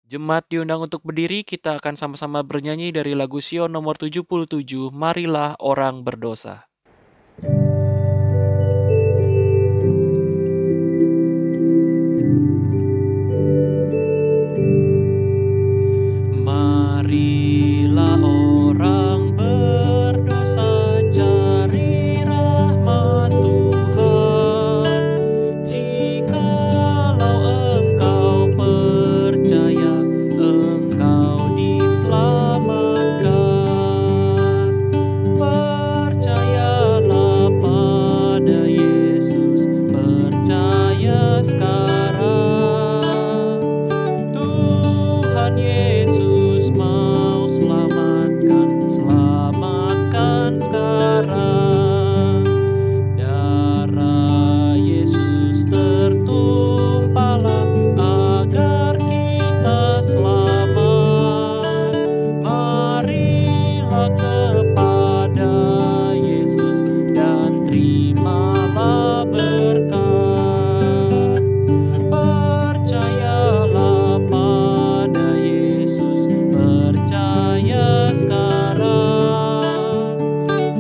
Jemaat diundang untuk berdiri, kita akan sama-sama bernyanyi dari lagu Sion nomor 77, Marilah Orang Berdosa. Marilah orang berdosa cari rahmat Tuhan. Jikalau engkau percaya, engkau diselamatkan. Percayalah pada Yesus, percaya sekarang. Tuhan Yesus mau selamatkan, selamatkan sekarang. Darah Yesus tertumpahlah agar kita selamat. Marilah kepada Yesus dan terimalah berkat. Percayalah pada Yesus, percaya sekarang.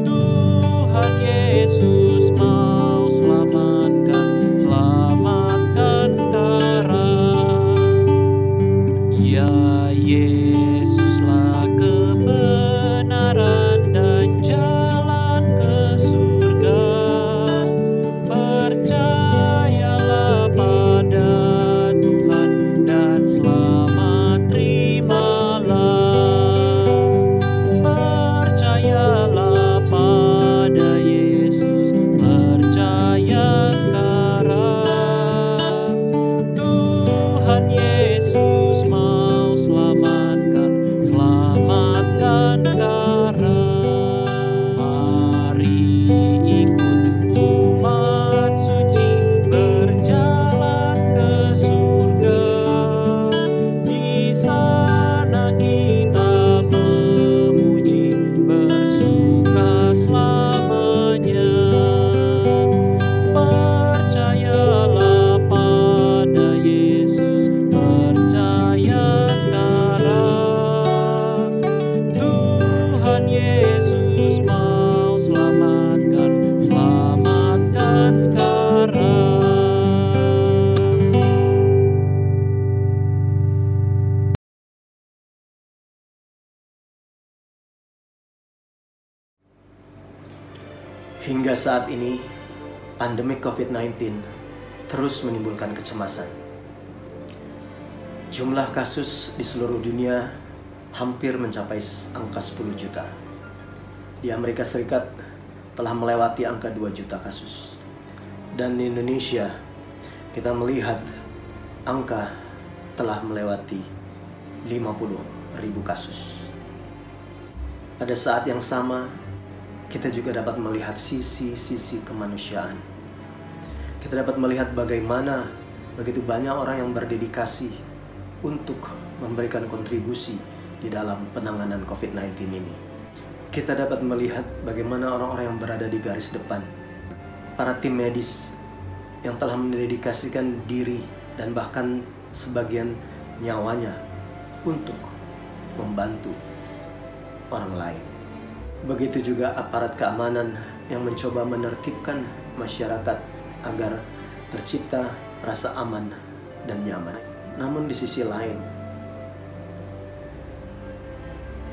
Tuhan Yesus mau selamatkan, selamatkan sekarang. Ya Yesuslah kebenaran dan jalan ke surga. Percayalah pada Tuhan dan selamat terimalah. Percayalah pada Yesus, percaya sekarang. Tuhan Yesus mau selamatkan, selamatkan sekarang. Mari ikut umat suci berjalan ke surga. Di sana kita memuji, bersuka selamanya. Percayalah pada Yesus, percaya sekarang. Tuhan Yesus mau selamatkan, selamatkan sekarang. Hingga saat ini, pandemi COVID-19 terus menimbulkan kecemasan. Jumlah kasus di seluruh dunia hampir mencapai angka 10 juta. Di Amerika Serikat telah melewati angka 2 juta kasus. Dan di Indonesia, kita melihat angka telah melewati 50.000 kasus. Pada saat yang sama, kita juga dapat melihat sisi-sisi kemanusiaan. Kita dapat melihat bagaimana begitu banyak orang yang berdedikasi untuk memberikan kontribusi di dalam penanganan COVID-19 ini. Kita dapat melihat bagaimana orang-orang yang berada di garis depan, para tim medis yang telah mendedikasikan diri dan bahkan sebagian nyawanya untuk membantu orang lain. Begitu juga aparat keamanan yang mencoba menertibkan masyarakat agar tercipta rasa aman dan nyaman. Namun di sisi lain,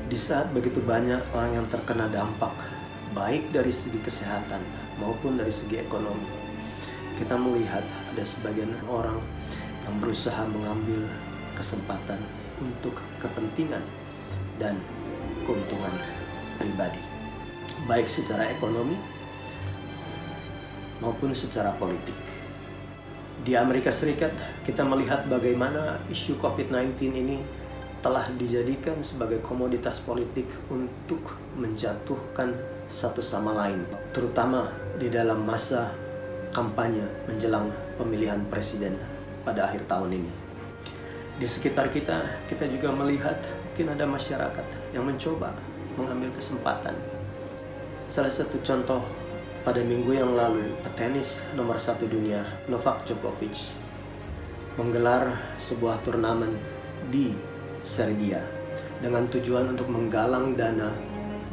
di saat begitu banyak orang yang terkena dampak, baik dari segi kesehatan maupun dari segi ekonomi, kita melihat ada sebagian orang yang berusaha mengambil kesempatan untuk kepentingan dan keuntungan pribadi, baik secara ekonomi maupun secara politik. Di Amerika Serikat, kita melihat bagaimana isu COVID-19 ini telah dijadikan sebagai komoditas politik untuk menjatuhkan satu sama lain, terutama di dalam masa kampanye menjelang pemilihan presiden pada akhir tahun ini. Di sekitar kita, kita juga melihat mungkin ada masyarakat yang mencoba mengambil kesempatan. Salah satu contoh, pada minggu yang lalu, petenis nomor 1 dunia Novak Djokovic menggelar sebuah turnamen di Serbia dengan tujuan untuk menggalang dana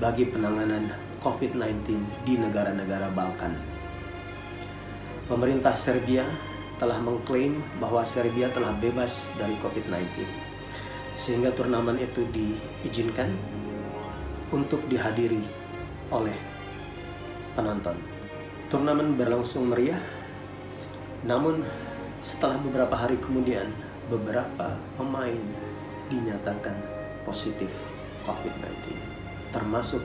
bagi penanganan COVID-19 di negara-negara Balkan. Pemerintah Serbia telah mengklaim bahwa Serbia telah bebas dari COVID-19, sehingga turnamen itu diizinkan untuk dihadiri oleh penonton. Turnamen berlangsung meriah, namun setelah beberapa hari kemudian, beberapa pemain dinyatakan positif COVID-19, termasuk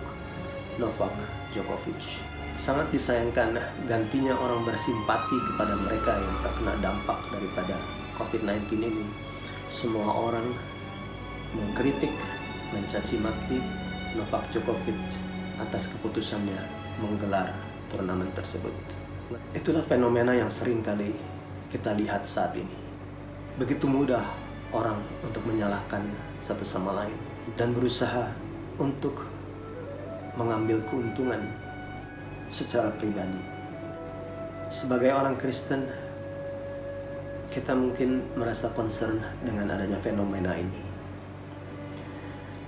Novak Djokovic. Sangat disayangkan gantinya orang bersimpati kepada mereka yang terkena dampak daripada COVID-19 ini. Semua orang mengkritik, mencaci maki Novak Djokovic atas keputusannya menggelar turnamen tersebut. Itulah fenomena yang sering kali kita lihat saat ini. Begitu mudah orang untuk menyalahkan satu sama lain dan berusaha untuk mengambil keuntungan secara pribadi. Sebagai orang Kristen, kita mungkin merasa concern dengan adanya fenomena ini.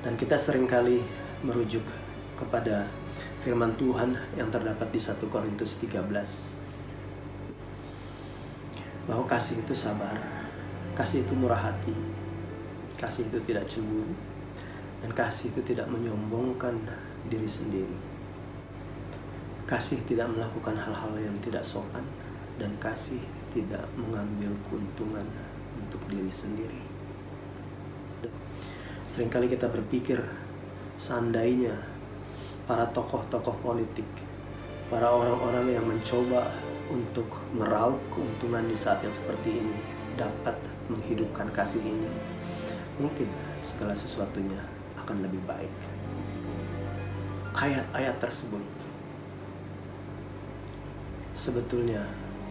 Dan kita seringkali merujuk kepada firman Tuhan yang terdapat di 1 Korintus 13. Bahwa kasih itu sabar, kasih itu murah hati, kasih itu tidak cemburu, dan kasih itu tidak menyombongkan diri sendiri. Kasih tidak melakukan hal-hal yang tidak sopan, dan kasih tidak mengambil keuntungan untuk diri sendiri. Seringkali kita berpikir, seandainya para tokoh-tokoh politik, para orang-orang yang mencoba untuk meraup keuntungan di saat yang seperti ini dapat menghidupkan kasih ini, mungkin segala sesuatunya akan lebih baik. Ayat-ayat tersebut sebetulnya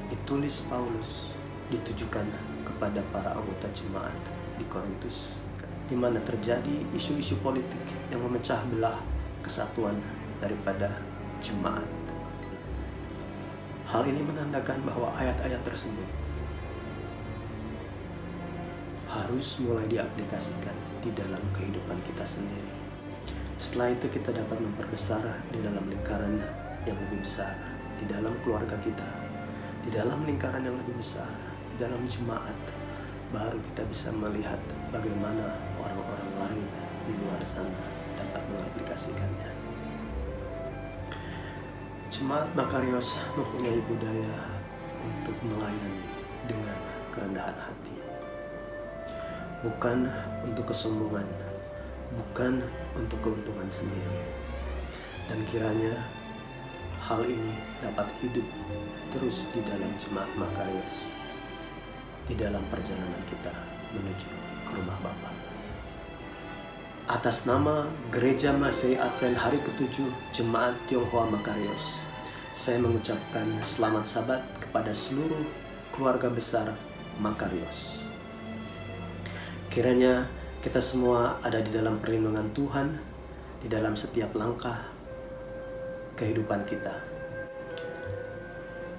ditulis Paulus ditujukan kepada para anggota jemaat di Korintus, di mana terjadi isu-isu politik yang memecah belah kesatuan daripada jemaat. Hal ini menandakan bahwa ayat-ayat tersebut harus mulai diaplikasikan di dalam kehidupan kita sendiri. Setelah itu kita dapat memperbesar di dalam lingkaran yang lebih besar, di dalam keluarga kita, di dalam lingkaran yang lebih besar, di dalam jemaat. Baru kita bisa melihat bagaimana orang-orang lain di luar sana dapat mengaplikasikannya. Jemaat Makarios mempunyai budaya untuk melayani dengan kerendahan hati, bukan untuk kesombongan, bukan untuk keuntungan sendiri. Dan kiranya hal ini dapat hidup terus di dalam jemaat Makarios, di dalam perjalanan kita menuju ke rumah Bapa. Atas nama Gereja Masehi Advent Hari ke-7 Jemaat Tionghoa Makarios, saya mengucapkan selamat Sabat kepada seluruh keluarga besar Makarios. Kiranya kita semua ada di dalam perlindungan Tuhan, di dalam setiap langkah kehidupan kita.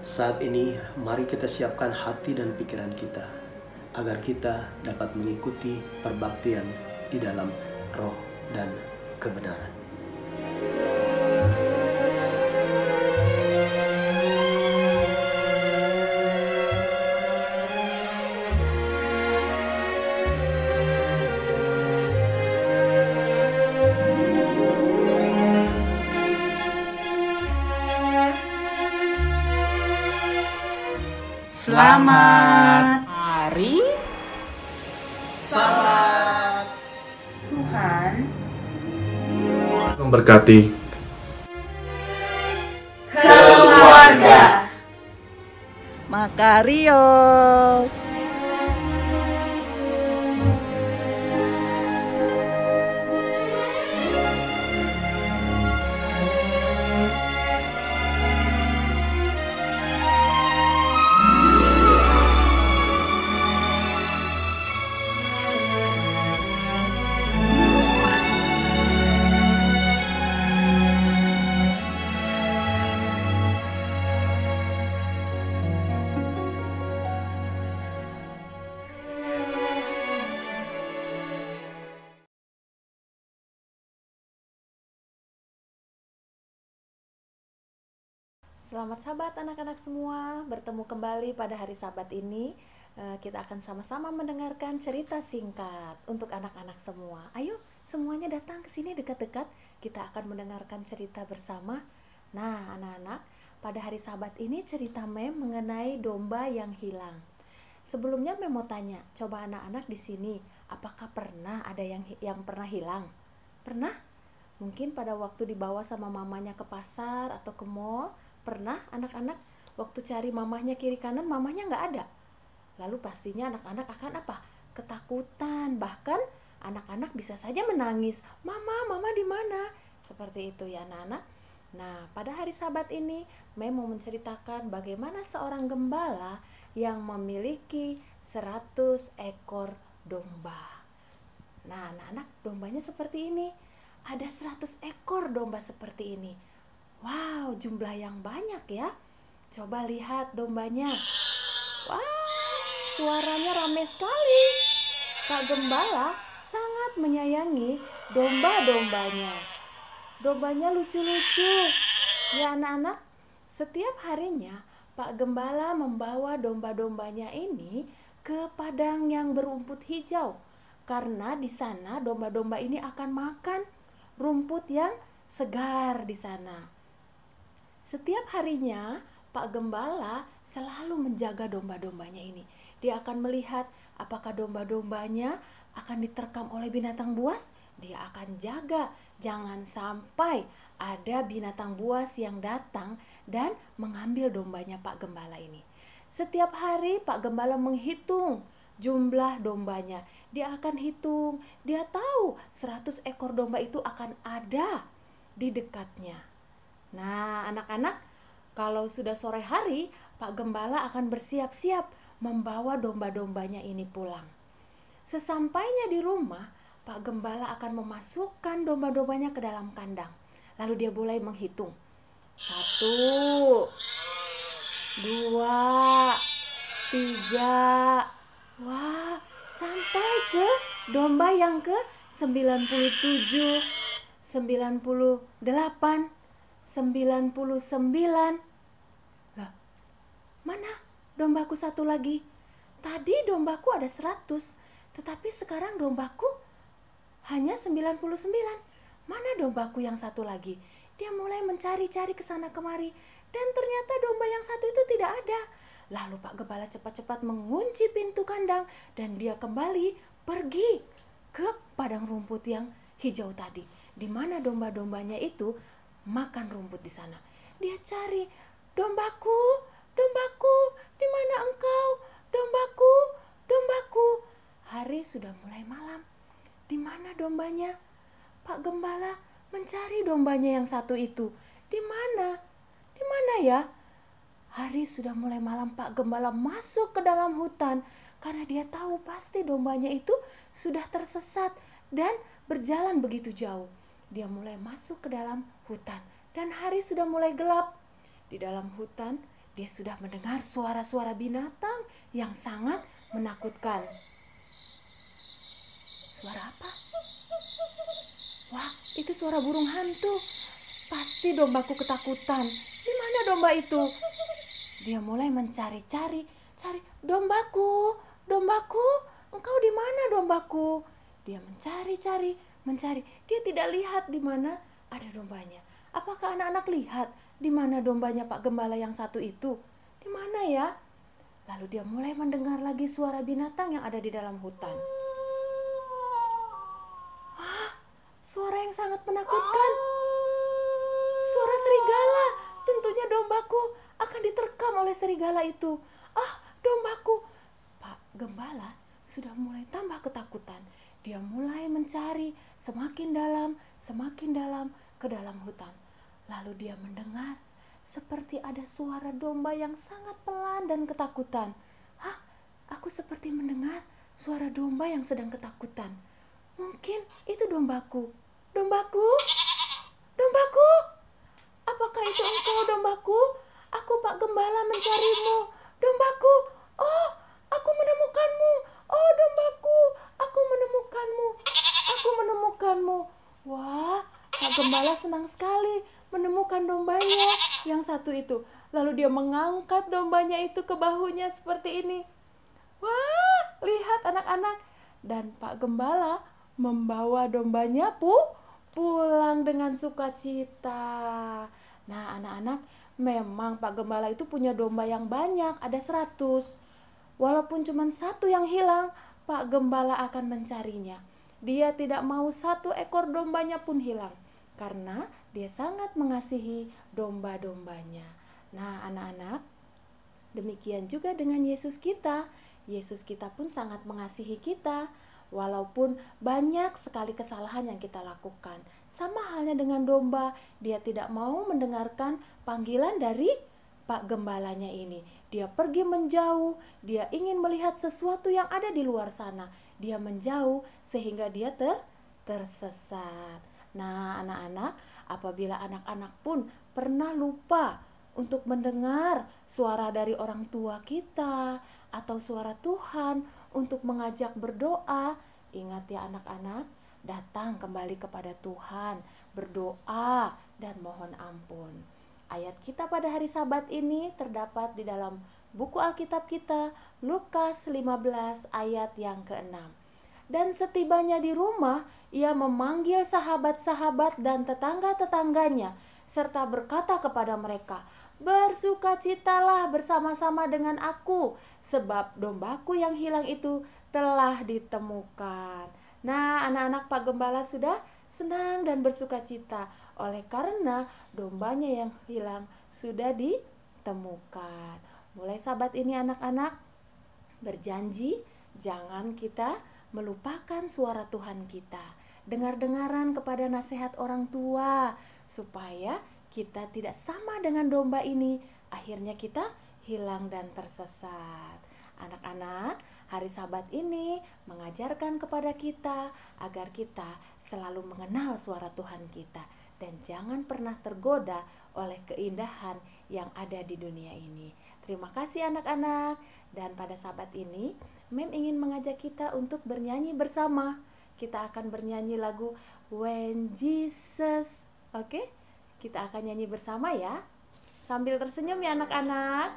Saat ini, mari kita siapkan hati dan pikiran kita, agar kita dapat mengikuti perbaktian di dalam roh dan kebenaran. Selamat Hari Sabat. Tuhan memberkati keluarga Makarios. Selamat Sabat anak-anak semua, bertemu kembali pada hari Sabat ini. Kita akan sama-sama mendengarkan cerita singkat untuk anak-anak semua. Ayo semuanya datang ke sini dekat-dekat, kita akan mendengarkan cerita bersama. Nah anak-anak, pada hari Sabat ini cerita Mem mengenai domba yang hilang. Sebelumnya Mem mau tanya, coba anak-anak di sini, apakah pernah ada yang pernah hilang? Pernah? Mungkin pada waktu dibawa sama mamanya ke pasar atau ke mall. Pernah anak-anak waktu cari mamahnya kiri kanan, mamahnya nggak ada. Lalu pastinya anak-anak akan apa? Ketakutan. Bahkan anak-anak bisa saja menangis. Mama di mana? Seperti itu ya anak-anak. Nah, pada hari Sabat ini Mem mau menceritakan bagaimana seorang gembala yang memiliki 100 ekor domba. Nah, anak-anak, dombanya seperti ini. Ada 100 ekor domba seperti ini. Wow, jumlah yang banyak ya. Coba lihat dombanya. Wah, suaranya ramai sekali. Pak Gembala sangat menyayangi domba-dombanya. Dombanya lucu-lucu. Ya anak-anak, setiap harinya Pak Gembala membawa domba-dombanya ini ke padang yang berumput hijau. Karena di sana domba-domba ini akan makan rumput yang segar di sana. Setiap harinya Pak Gembala selalu menjaga domba-dombanya ini. Dia akan melihat apakah domba-dombanya akan diterkam oleh binatang buas. Dia akan jaga jangan sampai ada binatang buas yang datang dan mengambil dombanya Pak Gembala ini. Setiap hari Pak Gembala menghitung jumlah dombanya. Dia akan hitung, dia tahu 100 ekor domba itu akan ada di dekatnya. Nah, anak-anak, kalau sudah sore hari, Pak Gembala akan bersiap-siap membawa domba-dombanya ini pulang. Sesampainya di rumah, Pak Gembala akan memasukkan domba-dombanya ke dalam kandang. Lalu dia mulai menghitung. 1, 2, 3. Wah, sampai ke domba yang ke 97, 98, 99. Lah, mana dombaku satu lagi? Tadi dombaku ada 100, tetapi sekarang dombaku hanya 99. Mana dombaku yang satu lagi? Dia mulai mencari-cari ke sana kemari dan ternyata domba yang satu itu tidak ada. Lalu Pak Gembala cepat-cepat mengunci pintu kandang dan dia kembali pergi ke padang rumput yang hijau tadi. Di mana domba-dombanya itu makan rumput di sana. Dia cari, dombaku, dombaku, di mana engkau? Dombaku, dombaku. Hari sudah mulai malam. Di mana dombanya? Pak Gembala mencari dombanya yang satu itu. Di mana? Di mana ya? Hari sudah mulai malam. Pak Gembala masuk ke dalam hutan karena dia tahu pasti dombanya itu sudah tersesat dan berjalan begitu jauh. Dia mulai masuk ke dalam hutan dan hari sudah mulai gelap. Di dalam hutan dia sudah mendengar suara-suara binatang yang sangat menakutkan. Suara apa? Wah, itu suara burung hantu. Pasti dombaku ketakutan. Di mana domba itu? Dia mulai mencari-cari, dombaku, dombaku, engkau di mana dombaku? Dia mencari-cari. Dia tidak lihat di mana ada dombanya. Apakah anak-anak lihat di mana dombanya Pak Gembala yang satu itu? Di mana ya? Lalu dia mulai mendengar lagi suara binatang yang ada di dalam hutan. Suara yang sangat menakutkan. Suara serigala. Tentunya dombaku akan diterkam oleh serigala itu. Dombaku. Pak Gembala sudah mulai tambah ketakutan. Dia mulai mencari semakin dalam ke dalam hutan. Lalu dia mendengar seperti ada suara domba yang sangat pelan dan ketakutan. Aku seperti mendengar suara domba yang sedang ketakutan. Mungkin itu dombaku. Dombaku? Dombaku? Apakah itu engkau dombaku? Aku Pak Gembala mencarimu. Dombaku, oh aku menemukanmu. Oh dombaku, aku menemukanmu. Aku menemukanmu. Wah, Pak Gembala senang sekali menemukan dombanya yang satu itu. Lalu dia mengangkat dombanya itu ke bahunya seperti ini. Wah, lihat anak-anak. Dan Pak Gembala membawa dombanya pulang dengan sukacita. Nah, anak-anak, memang Pak Gembala itu punya domba yang banyak, ada 100. Walaupun cuma satu yang hilang, Pak Gembala akan mencarinya. Dia tidak mau 1 ekor dombanya pun hilang, karena dia sangat mengasihi domba-dombanya. Nah, anak-anak, demikian juga dengan Yesus kita. Yesus kita pun sangat mengasihi kita, walaupun banyak sekali kesalahan yang kita lakukan. Sama halnya dengan domba, dia tidak mau mendengarkan panggilan dari Pak Gembalanya ini. Dia pergi menjauh, dia ingin melihat sesuatu yang ada di luar sana. Dia menjauh sehingga dia tersesat. Nah, anak-anak, apabila anak-anak pun pernah lupa untuk mendengar suara dari orang tua kita atau suara Tuhan untuk mengajak berdoa, ingat ya anak-anak, datang kembali kepada Tuhan, berdoa dan mohon ampun. Ayat kita pada hari Sabat ini terdapat di dalam buku Alkitab kita, Lukas 15 ayat yang ke-6. Dan setibanya di rumah, ia memanggil sahabat-sahabat dan tetangga-tetangganya, serta berkata kepada mereka, "Bersukacitalah bersama-sama dengan aku, sebab dombaku yang hilang itu telah ditemukan." Nah, anak-anak, Pak Gembala sudah senang dan bersukacita oleh karena dombanya yang hilang sudah ditemukan. Mulai Sabat ini anak-anak berjanji jangan kita melupakan suara Tuhan kita. Dengar-dengaran kepada nasihat orang tua supaya kita tidak sama dengan domba ini, akhirnya kita hilang dan tersesat. Anak-anak, hari Sabat ini mengajarkan kepada kita agar kita selalu mengenal suara Tuhan kita dan jangan pernah tergoda oleh keindahan yang ada di dunia ini. Terima kasih anak-anak. Dan pada Sabat ini, Mem ingin mengajak kita untuk bernyanyi bersama. Kita akan bernyanyi lagu When Jesus. Oke? Kita akan nyanyi bersama ya. Sambil tersenyum ya anak-anak.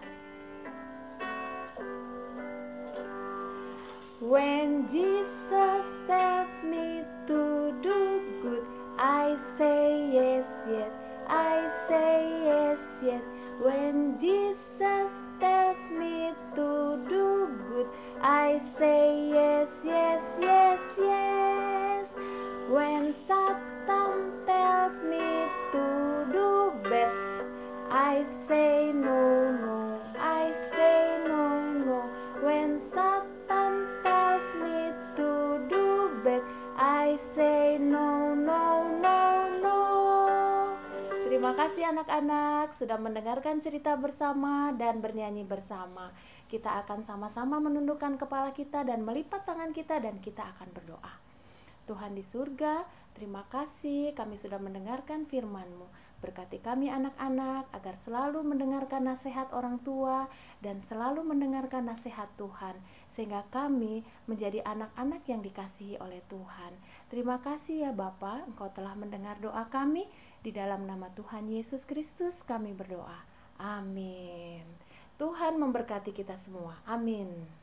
When Jesus tells me to do good, I say yes, yes, I say yes, yes. When Jesus tells me to do good, I say yes, yes, yes, yes. When Satan tells me to do bad, I say no, no, I say no, no. When Satan tells me to do bad, I say no, no, no, no. Terima kasih anak-anak sudah mendengarkan cerita bersama dan bernyanyi bersama. Kita akan sama-sama menundukkan kepala kita dan melipat tangan kita dan kita akan berdoa. Tuhan di surga, terima kasih kami sudah mendengarkan firman-Mu. Berkati kami anak-anak agar selalu mendengarkan nasihat orang tua dan selalu mendengarkan nasihat Tuhan, sehingga kami menjadi anak-anak yang dikasihi oleh Tuhan. Terima kasih ya Bapa, Engkau telah mendengar doa kami. Di dalam nama Tuhan Yesus Kristus kami berdoa. Amin. Tuhan memberkati kita semua. Amin.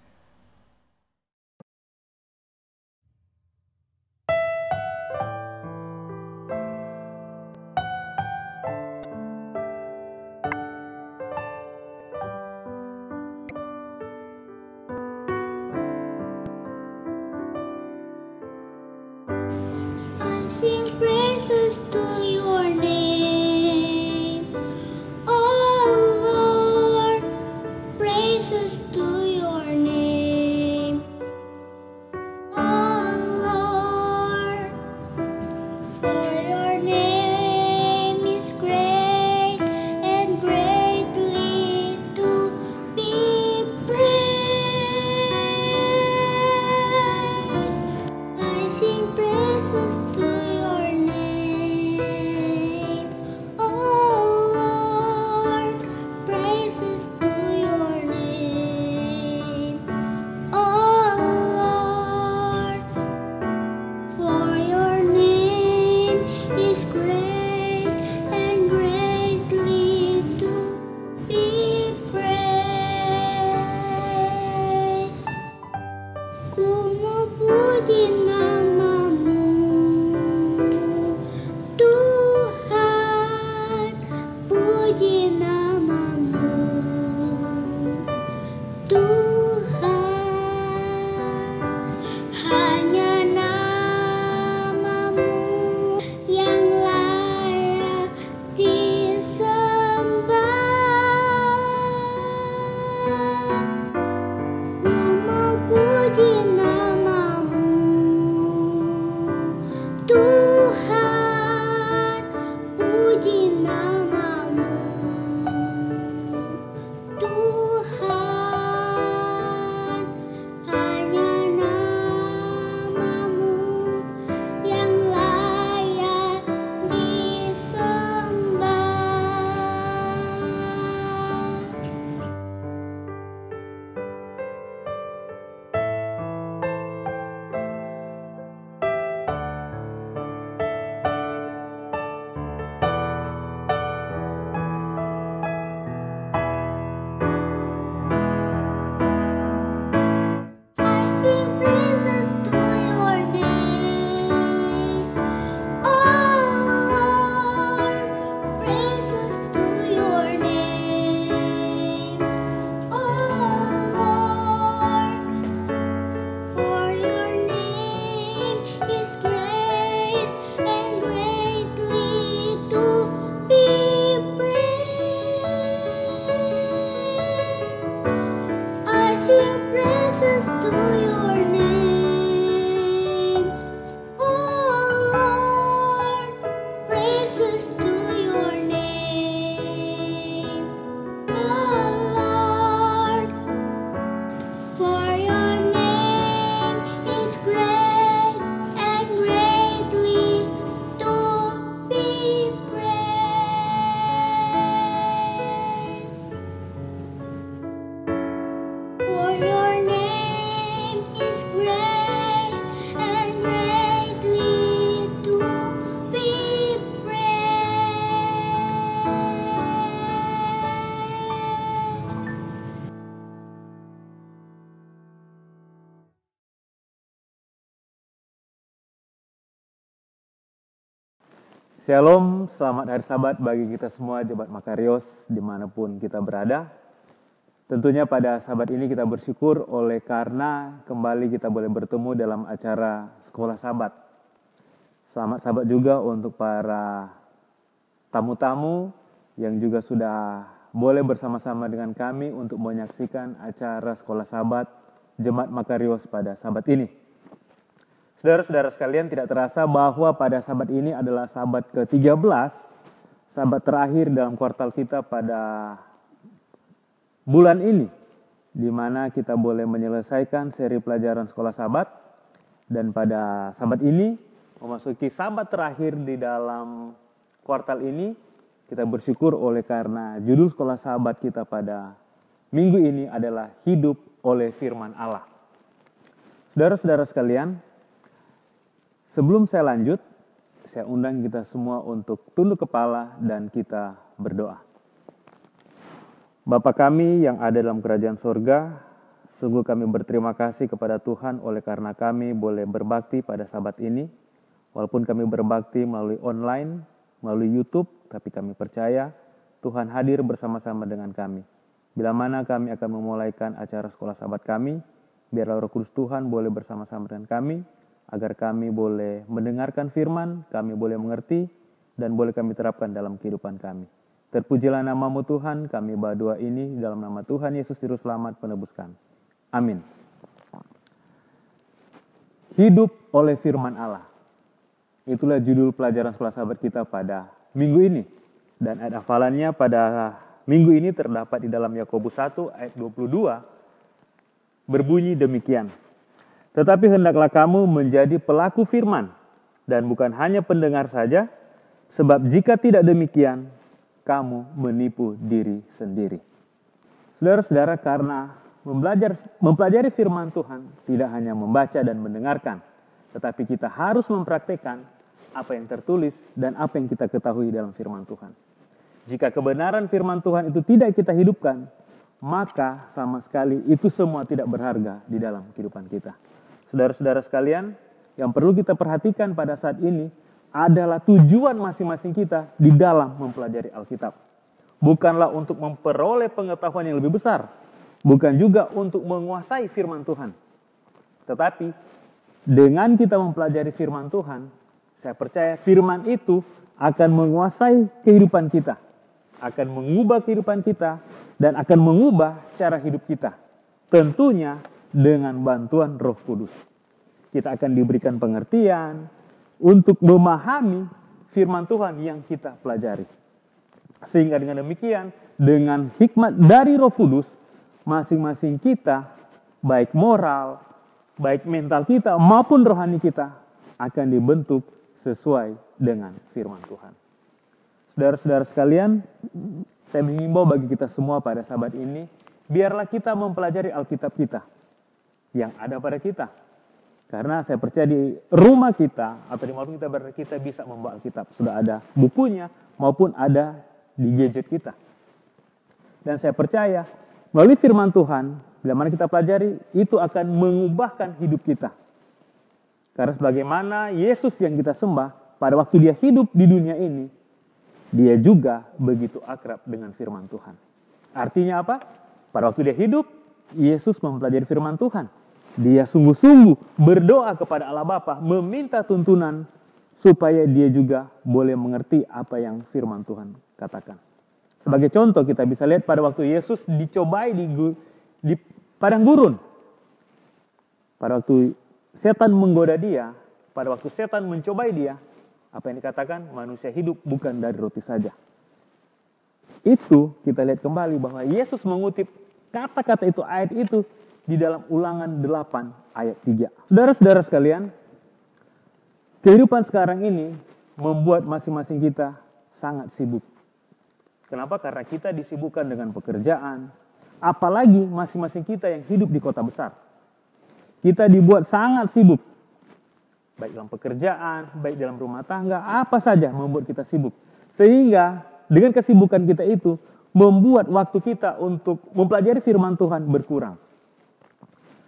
Sing praises to your name, oh Lord, praises to your name, oh Lord, for your name is great and greatly to be praised. I sing praises to your name. sing praises to your name. Oh Lord, praises to your name. Oh Lord, for your name is great and greatly to be praised. For your name is great and greatly to be praised. Shalom, selamat hari Sabat bagi kita semua Jemaat Makarios dimanapun kita berada. Tentunya pada Sabat ini kita bersyukur oleh karena kembali kita boleh bertemu dalam acara Sekolah Sabat. Selamat Sabat juga untuk para tamu-tamu yang juga sudah boleh bersama-sama dengan kami untuk menyaksikan acara Sekolah Sabat Jemaat Makarios pada Sabat ini. Saudara-saudara sekalian, tidak terasa bahwa pada Sabat ini adalah Sabat ke-13, Sabat terakhir dalam kuartal kita pada bulan ini, di mana kita boleh menyelesaikan seri pelajaran Sekolah Sabat, dan pada Sabat ini, memasuki Sabat terakhir di dalam kuartal ini, kita bersyukur oleh karena judul Sekolah Sabat kita pada minggu ini adalah Hidup oleh Firman Allah. Saudara-saudara sekalian, sebelum saya lanjut, saya undang kita semua untuk tunduk kepala dan kita berdoa. Bapa kami yang ada dalam kerajaan sorga, sungguh kami berterima kasih kepada Tuhan oleh karena kami boleh berbakti pada Sabat ini. Walaupun kami berbakti melalui online, melalui YouTube, tapi kami percaya Tuhan hadir bersama-sama dengan kami. Bila mana kami akan memulaikan acara Sekolah Sabat kami, biarlah Roh Kudus Tuhan boleh bersama-sama dengan kami, agar kami boleh mendengarkan firman, kami boleh mengerti, dan boleh kami terapkan dalam kehidupan kami. Terpujilah nama-Mu Tuhan, kami berdoa ini dalam nama Tuhan Yesus Juru Selamat penebus kami. Amin. Hidup oleh firman Allah. Itulah judul pelajaran Sekolah Sabat kita pada minggu ini. Dan ayat hafalannya pada minggu ini terdapat di dalam Yakobus 1 ayat 22, berbunyi demikian. Tetapi hendaklah kamu menjadi pelaku firman, dan bukan hanya pendengar saja, sebab jika tidak demikian, kamu menipu diri sendiri. Saudara-saudara, karena mempelajari firman Tuhan, tidak hanya membaca dan mendengarkan, tetapi kita harus mempraktikkan apa yang tertulis dan apa yang kita ketahui dalam firman Tuhan. Jika kebenaran firman Tuhan itu tidak kita hidupkan, maka sama sekali itu semua tidak berharga di dalam kehidupan kita. Saudara-saudara sekalian, yang perlu kita perhatikan pada saat ini adalah tujuan masing-masing kita di dalam mempelajari Alkitab. Bukanlah untuk memperoleh pengetahuan yang lebih besar, bukan juga untuk menguasai firman Tuhan. Tetapi dengan kita mempelajari firman Tuhan, saya percaya firman itu akan menguasai kehidupan kita, akan mengubah kehidupan kita, dan akan mengubah cara hidup kita. Tentunya dengan bantuan Roh Kudus. Kita akan diberikan pengertian untuk memahami firman Tuhan yang kita pelajari. Sehingga dengan demikian, dengan hikmat dari Roh Kudus, masing-masing kita, baik moral, baik mental kita maupun rohani kita, akan dibentuk sesuai dengan firman Tuhan. Saudara-saudara sekalian, saya mengimbau bagi kita semua pada Sabat ini, biarlah kita mempelajari Alkitab kita yang ada pada kita. Karena saya percaya di rumah kita atau di mana kita berada, kita bisa membawa Alkitab. Sudah ada bukunya maupun ada di gadget kita. Dan saya percaya melalui firman Tuhan, bila mana kita pelajari, itu akan mengubahkan hidup kita. Karena sebagaimana Yesus yang kita sembah, pada waktu dia hidup di dunia ini, dia juga begitu akrab dengan firman Tuhan. Artinya apa? Pada waktu dia hidup, Yesus mempelajari firman Tuhan. Dia sungguh-sungguh berdoa kepada Allah Bapa, meminta tuntunan supaya dia juga boleh mengerti apa yang firman Tuhan katakan. Sebagai contoh kita bisa lihat pada waktu Yesus dicobai padang gurun. Pada waktu setan menggoda dia, pada waktu setan mencobai dia, apa yang dikatakan? Manusia hidup bukan dari roti saja. Itu kita lihat kembali bahwa Yesus mengutip kata-kata itu, ayat itu di dalam Ulangan 8 ayat 3. Saudara-saudara sekalian, kehidupan sekarang ini membuat masing-masing kita sangat sibuk. Kenapa? Karena kita disibukkan dengan pekerjaan. Apalagi masing-masing kita yang hidup di kota besar. Kita dibuat sangat sibuk. Baik dalam pekerjaan, baik dalam rumah tangga, apa saja membuat kita sibuk. Sehingga dengan kesibukan kita itu membuat waktu kita untuk mempelajari firman Tuhan berkurang.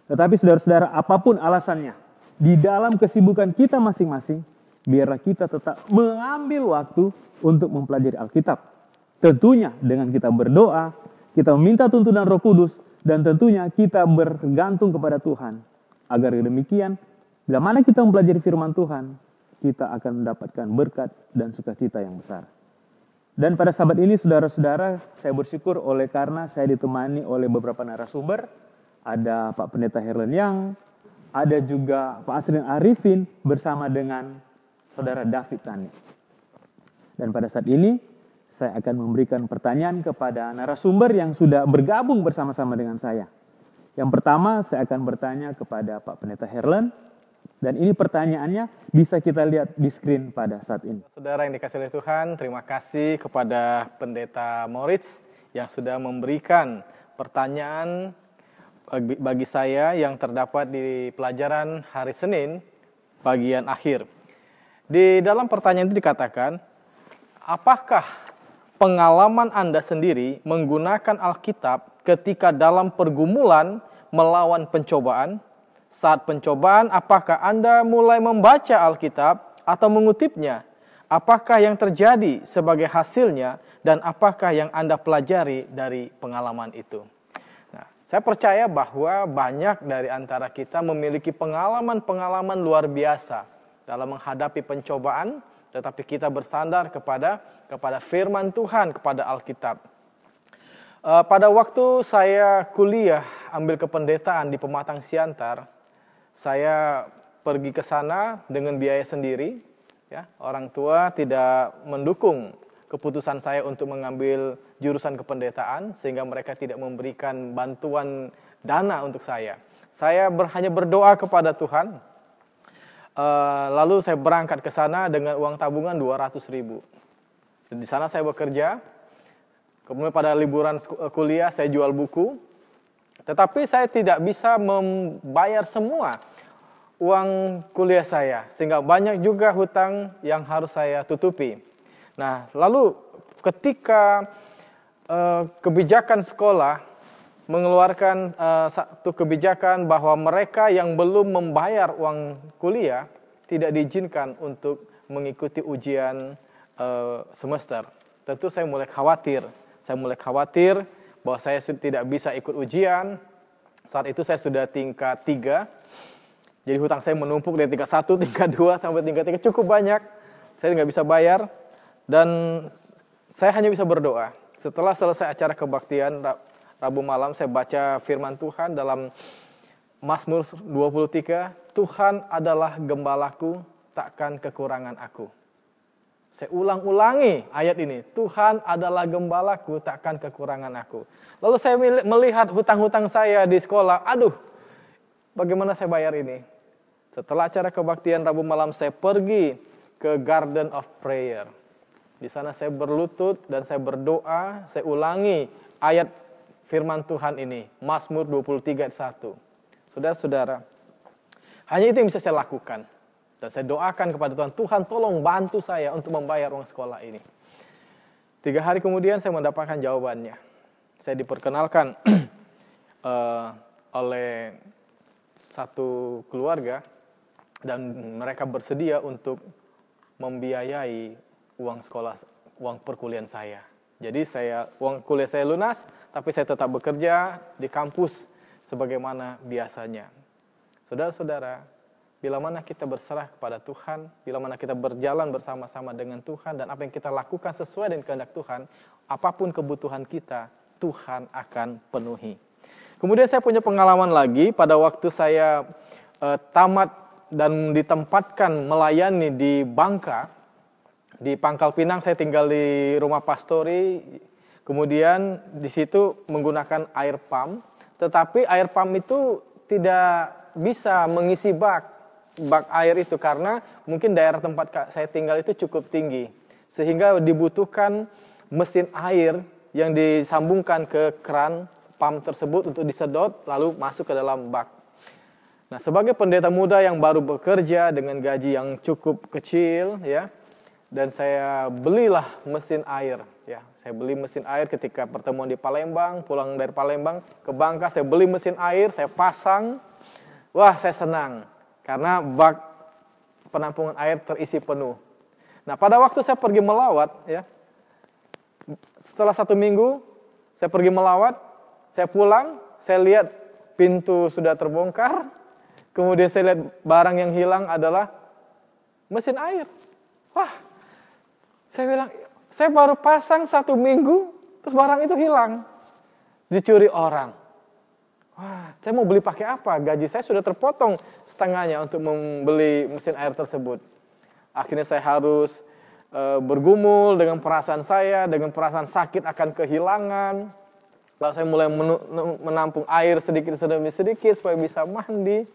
Tetapi saudara-saudara, apapun alasannya, di dalam kesibukan kita masing-masing, biarlah kita tetap mengambil waktu untuk mempelajari Alkitab. Tentunya dengan kita berdoa, kita meminta tuntunan Roh Kudus, dan tentunya kita bergantung kepada Tuhan. Agar demikian, bila mana kita mempelajari firman Tuhan, kita akan mendapatkan berkat dan sukacita yang besar. Dan pada sahabat ini, saudara-saudara, saya bersyukur oleh karena saya ditemani oleh beberapa narasumber. Ada Pak Pendeta Herlen Yang, ada juga Pak Asrin Arifin bersama dengan Saudara David Tani. Dan pada saat ini, saya akan memberikan pertanyaan kepada narasumber yang sudah bergabung bersama-sama dengan saya. Yang pertama, saya akan bertanya kepada Pak Pendeta Herlen. Dan ini pertanyaannya bisa kita lihat di screen pada saat ini. Saudara yang dikasihi oleh Tuhan, terima kasih kepada Pendeta Moritz yang sudah memberikan pertanyaan bagi saya yang terdapat di pelajaran hari Senin, bagian akhir. Di dalam pertanyaan itu dikatakan, apakah pengalaman Anda sendiri menggunakan Alkitab ketika dalam pergumulan melawan pencobaan? Saat pencobaan, apakah Anda mulai membaca Alkitab atau mengutipnya? Apakah yang terjadi sebagai hasilnya dan apakah yang Anda pelajari dari pengalaman itu? Nah, saya percaya bahwa banyak dari antara kita memiliki pengalaman-pengalaman luar biasa dalam menghadapi pencobaan, tetapi kita bersandar kepada firman Tuhan, kepada Alkitab. Pada waktu saya kuliah ambil kependetaan di Pematang Siantar, saya pergi ke sana dengan biaya sendiri. Ya, orang tua tidak mendukung keputusan saya untuk mengambil jurusan kependetaan, sehingga mereka tidak memberikan bantuan dana untuk saya. Saya hanya berdoa kepada Tuhan. Lalu saya berangkat ke sana dengan uang tabungan 200.000. Di sana saya bekerja, kemudian pada liburan kuliah saya jual buku, tetapi saya tidak bisa membayar semua uang kuliah saya, sehingga banyak juga hutang yang harus saya tutupi. Nah, lalu ketika kebijakan sekolah mengeluarkan satu kebijakan bahwa mereka yang belum membayar uang kuliah tidak diizinkan untuk mengikuti ujian semester. Tentu saya mulai khawatir. Saya mulai khawatir bahwa saya tidak bisa ikut ujian. Saat itu saya sudah tingkat 3. Jadi hutang saya menumpuk dari tingkat 1, tingkat 2, sampai tingkat 3. Cukup banyak. Saya nggak bisa bayar. Dan saya hanya bisa berdoa. Setelah selesai acara kebaktian Rabu malam, saya baca firman Tuhan dalam Mazmur 23. Tuhan adalah gembalaku, takkan kekurangan aku. Saya ulang-ulangi ayat ini. Tuhan adalah gembalaku, takkan kekurangan aku. Lalu saya melihat hutang-hutang saya di sekolah. Aduh, bagaimana saya bayar ini? Setelah acara kebaktian Rabu malam, saya pergi ke Garden of Prayer. Di sana saya berlutut dan saya berdoa. Saya ulangi ayat firman Tuhan ini. Mazmur 23 ayat 1. Saudara-saudara, hanya itu yang bisa saya lakukan. Dan saya doakan kepada Tuhan, Tuhan tolong bantu saya untuk membayar uang sekolah ini. 3 hari kemudian saya mendapatkan jawabannya. Saya diperkenalkan oleh satu keluarga dan mereka bersedia untuk membiayai uang sekolah, uang perkuliahan saya. Jadi uang kuliah saya lunas, tapi saya tetap bekerja di kampus sebagaimana biasanya. Saudara-saudara, bila mana kita berserah kepada Tuhan, bila mana kita berjalan bersama-sama dengan Tuhan, dan apa yang kita lakukan sesuai dengan kehendak Tuhan, apapun kebutuhan kita, Tuhan akan penuhi. Kemudian saya punya pengalaman lagi pada waktu saya tamat dan ditempatkan melayani di Bangka, di Pangkal Pinang. Saya tinggal di rumah pastori, kemudian di situ menggunakan air pump, tetapi air pump itu tidak bisa mengisi bak air itu karena mungkin daerah tempat saya tinggal itu cukup tinggi, sehingga dibutuhkan mesin air yang disambungkan ke keran pump tersebut untuk disedot lalu masuk ke dalam bak. Nah, sebagai pendeta muda yang baru bekerja dengan gaji yang cukup kecil, ya, dan saya belilah mesin air, ya. Saya beli mesin air ketika pertemuan di Palembang, pulang dari Palembang ke Bangka, saya beli mesin air, saya pasang. Wah, saya senang karena bak penampungan air terisi penuh. Nah, pada waktu saya pergi melawat, ya, setelah 1 minggu saya pergi melawat, saya pulang, saya lihat pintu sudah terbongkar, kemudian saya lihat barang yang hilang adalah mesin air. Wah, saya bilang, saya baru pasang 1 minggu, terus barang itu hilang, dicuri orang. Wah, saya mau beli pakai apa? Gaji saya sudah terpotong setengahnya untuk membeli mesin air tersebut. Akhirnya saya harus bergumul dengan perasaan saya, dengan perasaan sakit akan kehilangan. Lalu saya mulai menampung air sedikit demi sedikit supaya bisa mandi.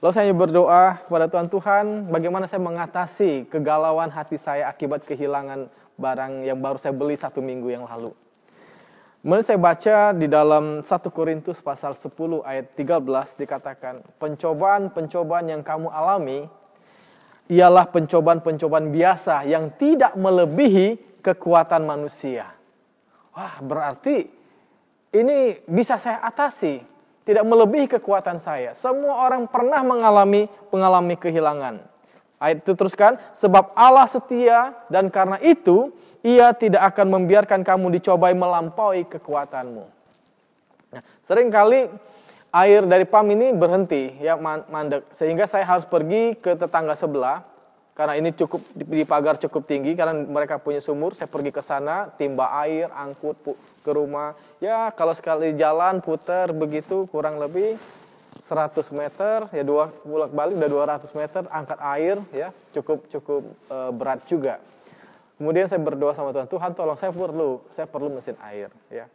Lalu saya berdoa kepada Tuhan, bagaimana saya mengatasi kegalauan hati saya akibat kehilangan barang yang baru saya beli 1 minggu yang lalu. Kemudian saya baca di dalam 1 Korintus pasal 10 ayat 13 dikatakan, pencobaan-pencobaan yang kamu alami ialah pencobaan-pencobaan biasa yang tidak melebihi kekuatan manusia. Wah, berarti ini bisa saya atasi, tidak melebihi kekuatan saya. Semua orang pernah mengalami kehilangan. Ayat itu teruskan, sebab Allah setia dan karena itu Ia tidak akan membiarkan kamu dicobai melampaui kekuatanmu. Nah, seringkali air dari pam ini berhenti, ya, mandek, sehingga saya harus pergi ke tetangga sebelah. Karena ini cukup di pagar cukup tinggi, karena mereka punya sumur, saya pergi ke sana, timba air, angkut ke rumah. Ya, kalau sekali jalan putar begitu kurang lebih 100 meter, ya bolak-balik udah 200 meter, angkat air, ya cukup berat juga. Kemudian saya berdoa sama Tuhan, Tuhan tolong saya perlu mesin air, ya.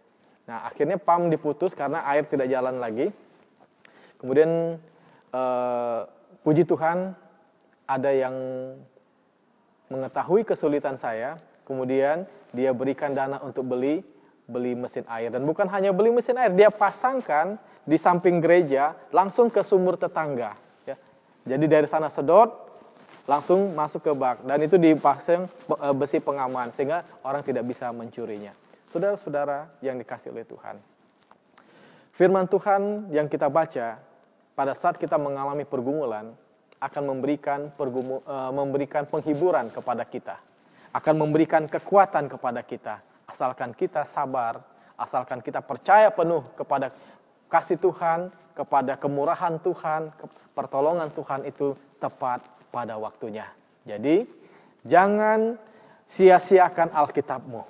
Nah, akhirnya pam diputus karena air tidak jalan lagi. Kemudian puji Tuhan, ada yang mengetahui kesulitan saya, kemudian dia berikan dana untuk beli mesin air. Dan bukan hanya beli mesin air, dia pasangkan di samping gereja, langsung ke sumur tetangga. Ya. Jadi dari sana sedot, langsung masuk ke bak. Dan itu dipasang besi pengaman, sehingga orang tidak bisa mencurinya. Saudara-saudara yang dikasihi oleh Tuhan. Firman Tuhan yang kita baca, pada saat kita mengalami pergumulan, akan memberikan penghiburan kepada kita, akan memberikan kekuatan kepada kita, asalkan kita sabar, asalkan kita percaya penuh kepada kasih Tuhan, kepada kemurahan Tuhan, pertolongan Tuhan itu tepat pada waktunya. Jadi, jangan sia-siakan Alkitabmu.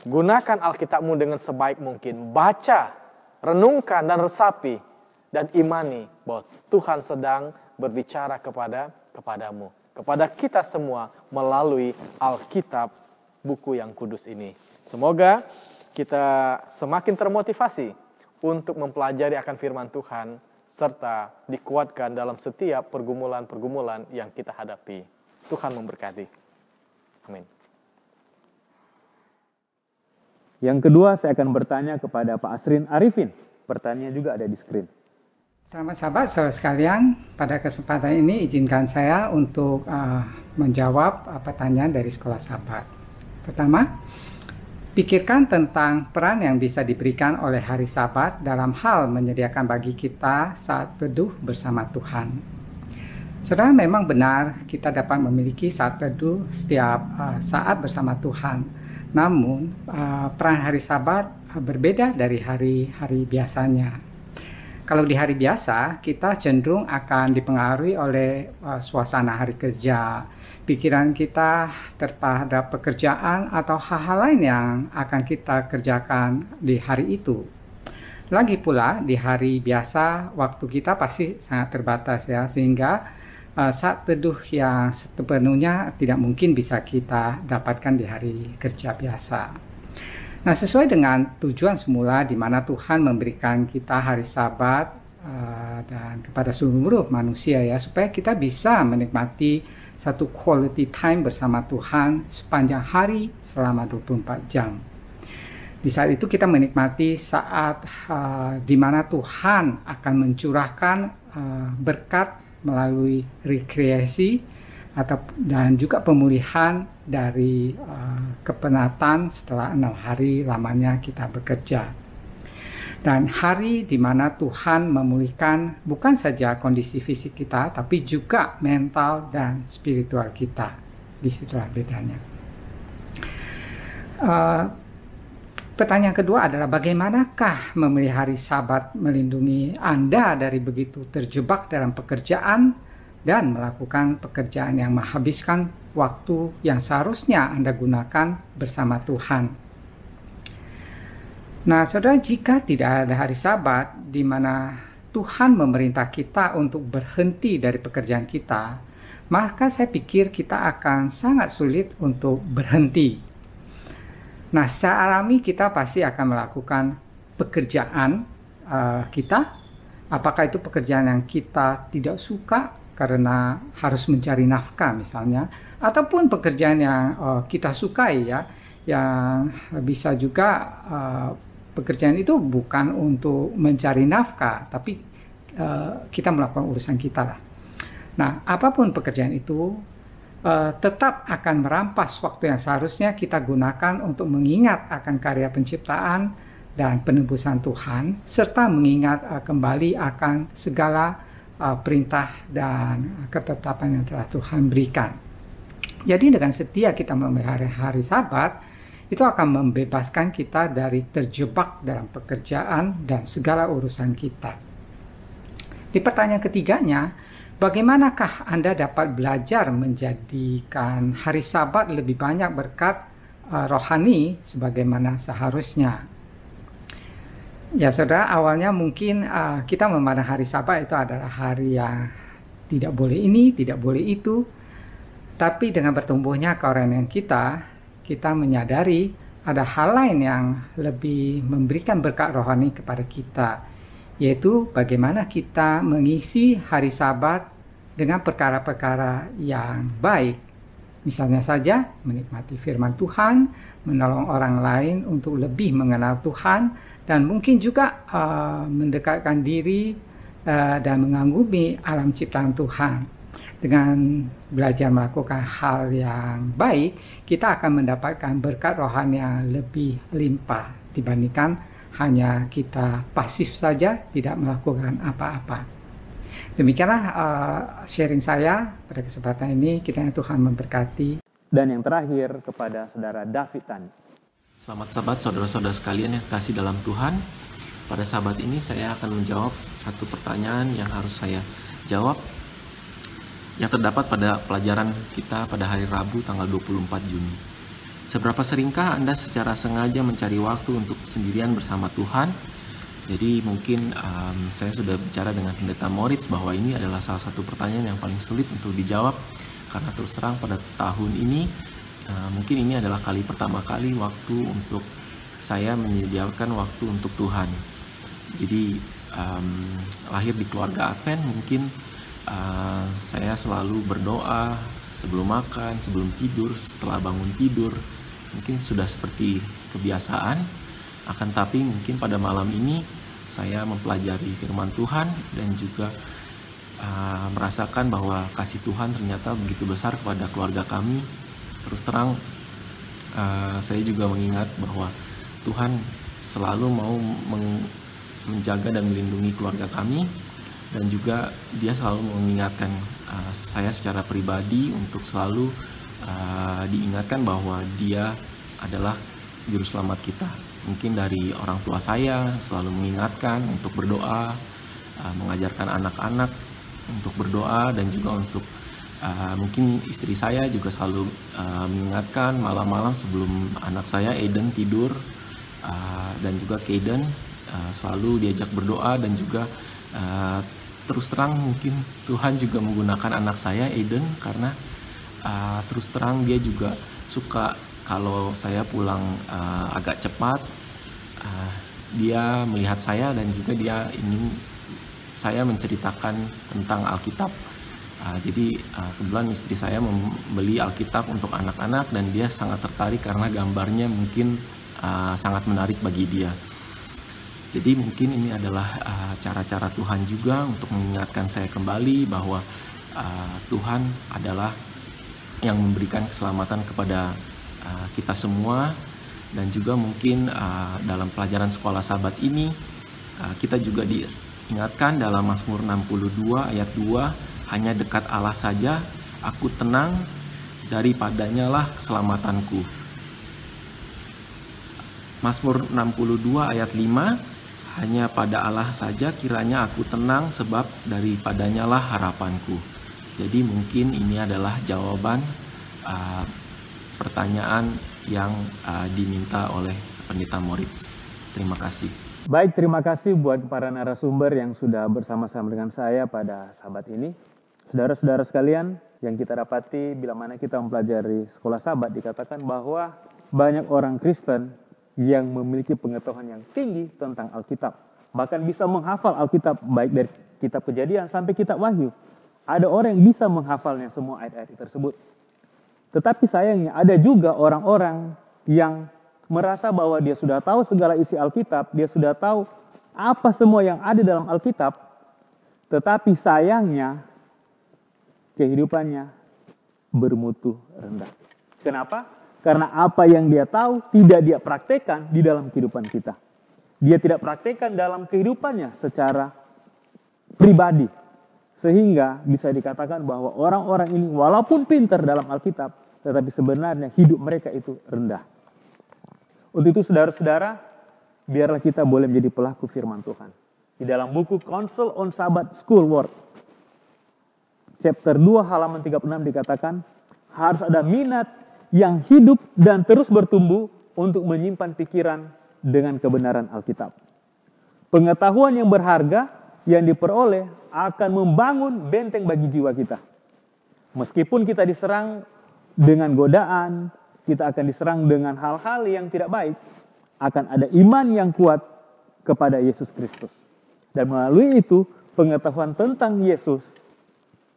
Gunakan Alkitabmu dengan sebaik mungkin. Baca, renungkan dan resapi, dan imani bahwa Tuhan sedang berbicara kepadamu, kepada kita semua melalui Alkitab, buku yang kudus ini. Semoga kita semakin termotivasi untuk mempelajari akan firman Tuhan, serta dikuatkan dalam setiap pergumulan-pergumulan yang kita hadapi. Tuhan memberkati. Amin. Yang kedua, saya akan bertanya kepada Pak Asrin Arifin. Pertanyaannya juga ada di screen. Selamat sahabat, saudara sekalian. Pada kesempatan ini izinkan saya untuk menjawab pertanyaan dari sekolah sahabat. Pertama, pikirkan tentang peran yang bisa diberikan oleh hari Sabat dalam hal menyediakan bagi kita saat teduh bersama Tuhan. Saudara, memang benar kita dapat memiliki saat teduh setiap saat bersama Tuhan. Namun, peran hari Sabat berbeda dari hari-hari biasanya. Kalau di hari biasa, kita cenderung akan dipengaruhi oleh suasana hari kerja, pikiran kita terhadap pekerjaan atau hal-hal lain yang akan kita kerjakan di hari itu. Lagi pula di hari biasa waktu kita pasti sangat terbatas ya, sehingga saat teduh yang sepenuhnya tidak mungkin bisa kita dapatkan di hari kerja biasa. Nah, sesuai dengan tujuan semula di mana Tuhan memberikan kita hari Sabat dan kepada seluruh manusia ya, supaya kita bisa menikmati satu quality time bersama Tuhan sepanjang hari selama 24 jam. Di saat itu kita menikmati saat di mana Tuhan akan mencurahkan berkat melalui rekreasi dan juga pemulihan dari kepenatan setelah 6 hari lamanya kita bekerja. Dan hari di mana Tuhan memulihkan bukan saja kondisi fisik kita, tapi juga mental dan spiritual kita. Disitulah bedanya. Pertanyaan kedua adalah bagaimanakah memelihara Sabat melindungi Anda dari begitu terjebak dalam pekerjaan dan melakukan pekerjaan yang menghabiskan waktu yang seharusnya Anda gunakan bersama Tuhan. Nah, saudara, jika tidak ada hari Sabat di mana Tuhan memerintah kita untuk berhenti dari pekerjaan kita, maka saya pikir kita akan sangat sulit untuk berhenti. Nah, secara alami kita pasti akan melakukan pekerjaan kita, apakah itu pekerjaan yang kita tidak suka karena harus mencari nafkah misalnya, ataupun pekerjaan yang kita sukai ya, yang bisa juga pekerjaan itu bukan untuk mencari nafkah, tapi kita melakukan urusan kita lah. Nah, apapun pekerjaan itu, tetap akan merampas waktu yang seharusnya kita gunakan untuk mengingat akan karya penciptaan dan penebusan Tuhan, serta mengingat kembali akan segala perintah dan ketetapan yang telah Tuhan berikan. Jadi dengan setia kita memelihara hari Sabat, itu akan membebaskan kita dari terjebak dalam pekerjaan dan segala urusan kita. Di pertanyaan ketiganya, bagaimanakah Anda dapat belajar menjadikan hari Sabat lebih banyak berkat rohani sebagaimana seharusnya? Ya saudara, awalnya mungkin kita memandang hari Sabat itu adalah hari yang tidak boleh ini, tidak boleh itu. Tapi dengan bertumbuhnya kerohanian kita menyadari ada hal lain yang lebih memberikan berkat rohani kepada kita, yaitu bagaimana kita mengisi hari Sabat dengan perkara-perkara yang baik. Misalnya saja menikmati firman Tuhan, menolong orang lain untuk lebih mengenal Tuhan, dan mungkin juga mendekatkan diri dan mengagumi alam ciptaan Tuhan. Dengan belajar melakukan hal yang baik, kita akan mendapatkan berkat rohani yang lebih limpah dibandingkan hanya kita pasif saja, tidak melakukan apa-apa. Demikianlah sharing saya pada kesempatan ini. Kiranya Tuhan memberkati. Dan yang terakhir kepada saudara David Tani. Selamat Sabat saudara-saudara sekalian yang kasih dalam Tuhan. Pada Sabat ini saya akan menjawab satu pertanyaan yang harus saya jawab, yang terdapat pada pelajaran kita pada hari Rabu tanggal 24 Juni. Seberapa seringkah Anda secara sengaja mencari waktu untuk sendirian bersama Tuhan? Jadi mungkin saya sudah bicara dengan Pendeta Moritz bahwa ini adalah salah satu pertanyaan yang paling sulit untuk dijawab, karena terus terang pada tahun ini mungkin ini adalah pertama kali waktu untuk saya menyediakan waktu untuk Tuhan. Jadi lahir di keluarga Advent, mungkin saya selalu berdoa sebelum makan, sebelum tidur, setelah bangun tidur. Mungkin sudah seperti kebiasaan. Akan tapi mungkin pada malam ini saya mempelajari firman Tuhan dan juga merasakan bahwa kasih Tuhan ternyata begitu besar kepada keluarga kami. Terus terang saya juga mengingat bahwa Tuhan selalu mau menjaga dan melindungi keluarga kami, dan juga Dia selalu mengingatkan saya secara pribadi untuk selalu diingatkan bahwa Dia adalah juru selamat kita. Mungkin dari orang tua saya selalu mengingatkan untuk berdoa, mengajarkan anak-anak untuk berdoa, dan juga untuk mungkin istri saya juga selalu mengingatkan malam-malam sebelum anak saya Eden tidur, dan juga Kaden selalu diajak berdoa, dan juga terus terang mungkin Tuhan juga menggunakan anak saya, Aiden, karena terus terang dia juga suka kalau saya pulang agak cepat. Dia melihat saya dan juga dia ingin saya menceritakan tentang Alkitab. Jadi kebetulan istri saya membeli Alkitab untuk anak-anak dan dia sangat tertarik karena gambarnya mungkin sangat menarik bagi dia. Jadi mungkin ini adalah cara-cara Tuhan juga untuk mengingatkan saya kembali bahwa Tuhan adalah yang memberikan keselamatan kepada kita semua. Dan juga mungkin dalam pelajaran sekolah Sabat ini kita juga diingatkan dalam Mazmur 62 ayat 2, hanya dekat Allah saja aku tenang, daripadanya lah keselamatanku. Mazmur 62 ayat 5, hanya pada Allah saja kiranya aku tenang, sebab daripadanya lah harapanku. Jadi mungkin ini adalah jawaban pertanyaan yang diminta oleh Pendeta Moritz. Terima kasih. Baik, terima kasih buat para narasumber yang sudah bersama-sama dengan saya pada Sabat ini. Saudara-saudara sekalian, yang kita dapati bila mana kita mempelajari sekolah Sabat, dikatakan bahwa banyak orang Kristen yang memiliki pengetahuan yang tinggi tentang Alkitab. Bahkan bisa menghafal Alkitab baik dari kitab Kejadian sampai kitab Wahyu. Ada orang yang bisa menghafalnya semua ayat-ayat tersebut. Tetapi sayangnya ada juga orang-orang yang merasa bahwa dia sudah tahu segala isi Alkitab, dia sudah tahu apa semua yang ada dalam Alkitab, tetapi sayangnya kehidupannya bermutu rendah. Kenapa? Karena apa yang dia tahu tidak dia praktekkan di dalam kehidupan kita. Dia tidak praktekkan dalam kehidupannya secara pribadi. Sehingga bisa dikatakan bahwa orang-orang ini walaupun pintar dalam Alkitab, tetapi sebenarnya hidup mereka itu rendah. Untuk itu saudara-saudara, biarlah kita boleh menjadi pelaku firman Tuhan. Di dalam buku Council on Sabbath School Work, chapter 2 halaman 36 dikatakan, harus ada minat yang hidup dan terus bertumbuh untuk menyimpan pikiran dengan kebenaran Alkitab. Pengetahuan yang berharga yang diperoleh akan membangun benteng bagi jiwa kita. Meskipun kita diserang dengan godaan, kita akan diserang dengan hal-hal yang tidak baik, akan ada iman yang kuat kepada Yesus Kristus. Dan melalui itu, pengetahuan tentang Yesus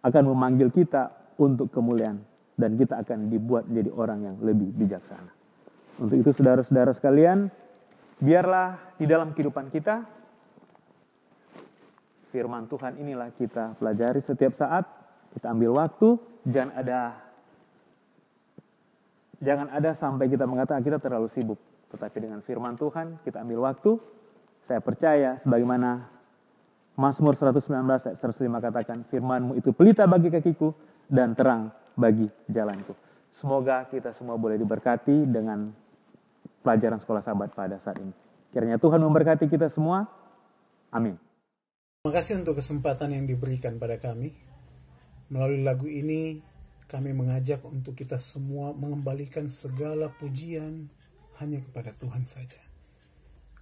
akan memanggil kita untuk kemuliaan. Dan kita akan dibuat menjadi orang yang lebih bijaksana. Untuk itu saudara-saudara sekalian, biarlah di dalam kehidupan kita, firman Tuhan inilah kita pelajari setiap saat, kita ambil waktu, jangan ada sampai kita mengatakan kita terlalu sibuk. Tetapi dengan firman Tuhan kita ambil waktu. Saya percaya sebagaimana Mazmur 119 ayat 105 katakan, firman-Mu itu pelita bagi kakiku dan terang bagi jalanku. Semoga kita semua boleh diberkati dengan pelajaran sekolah Sabat pada saat ini. Kiranya Tuhan memberkati kita semua. Amin. Terima kasih untuk kesempatan yang diberikan pada kami. Melalui lagu ini, kami mengajak untuk kita semua mengembalikan segala pujian hanya kepada Tuhan saja.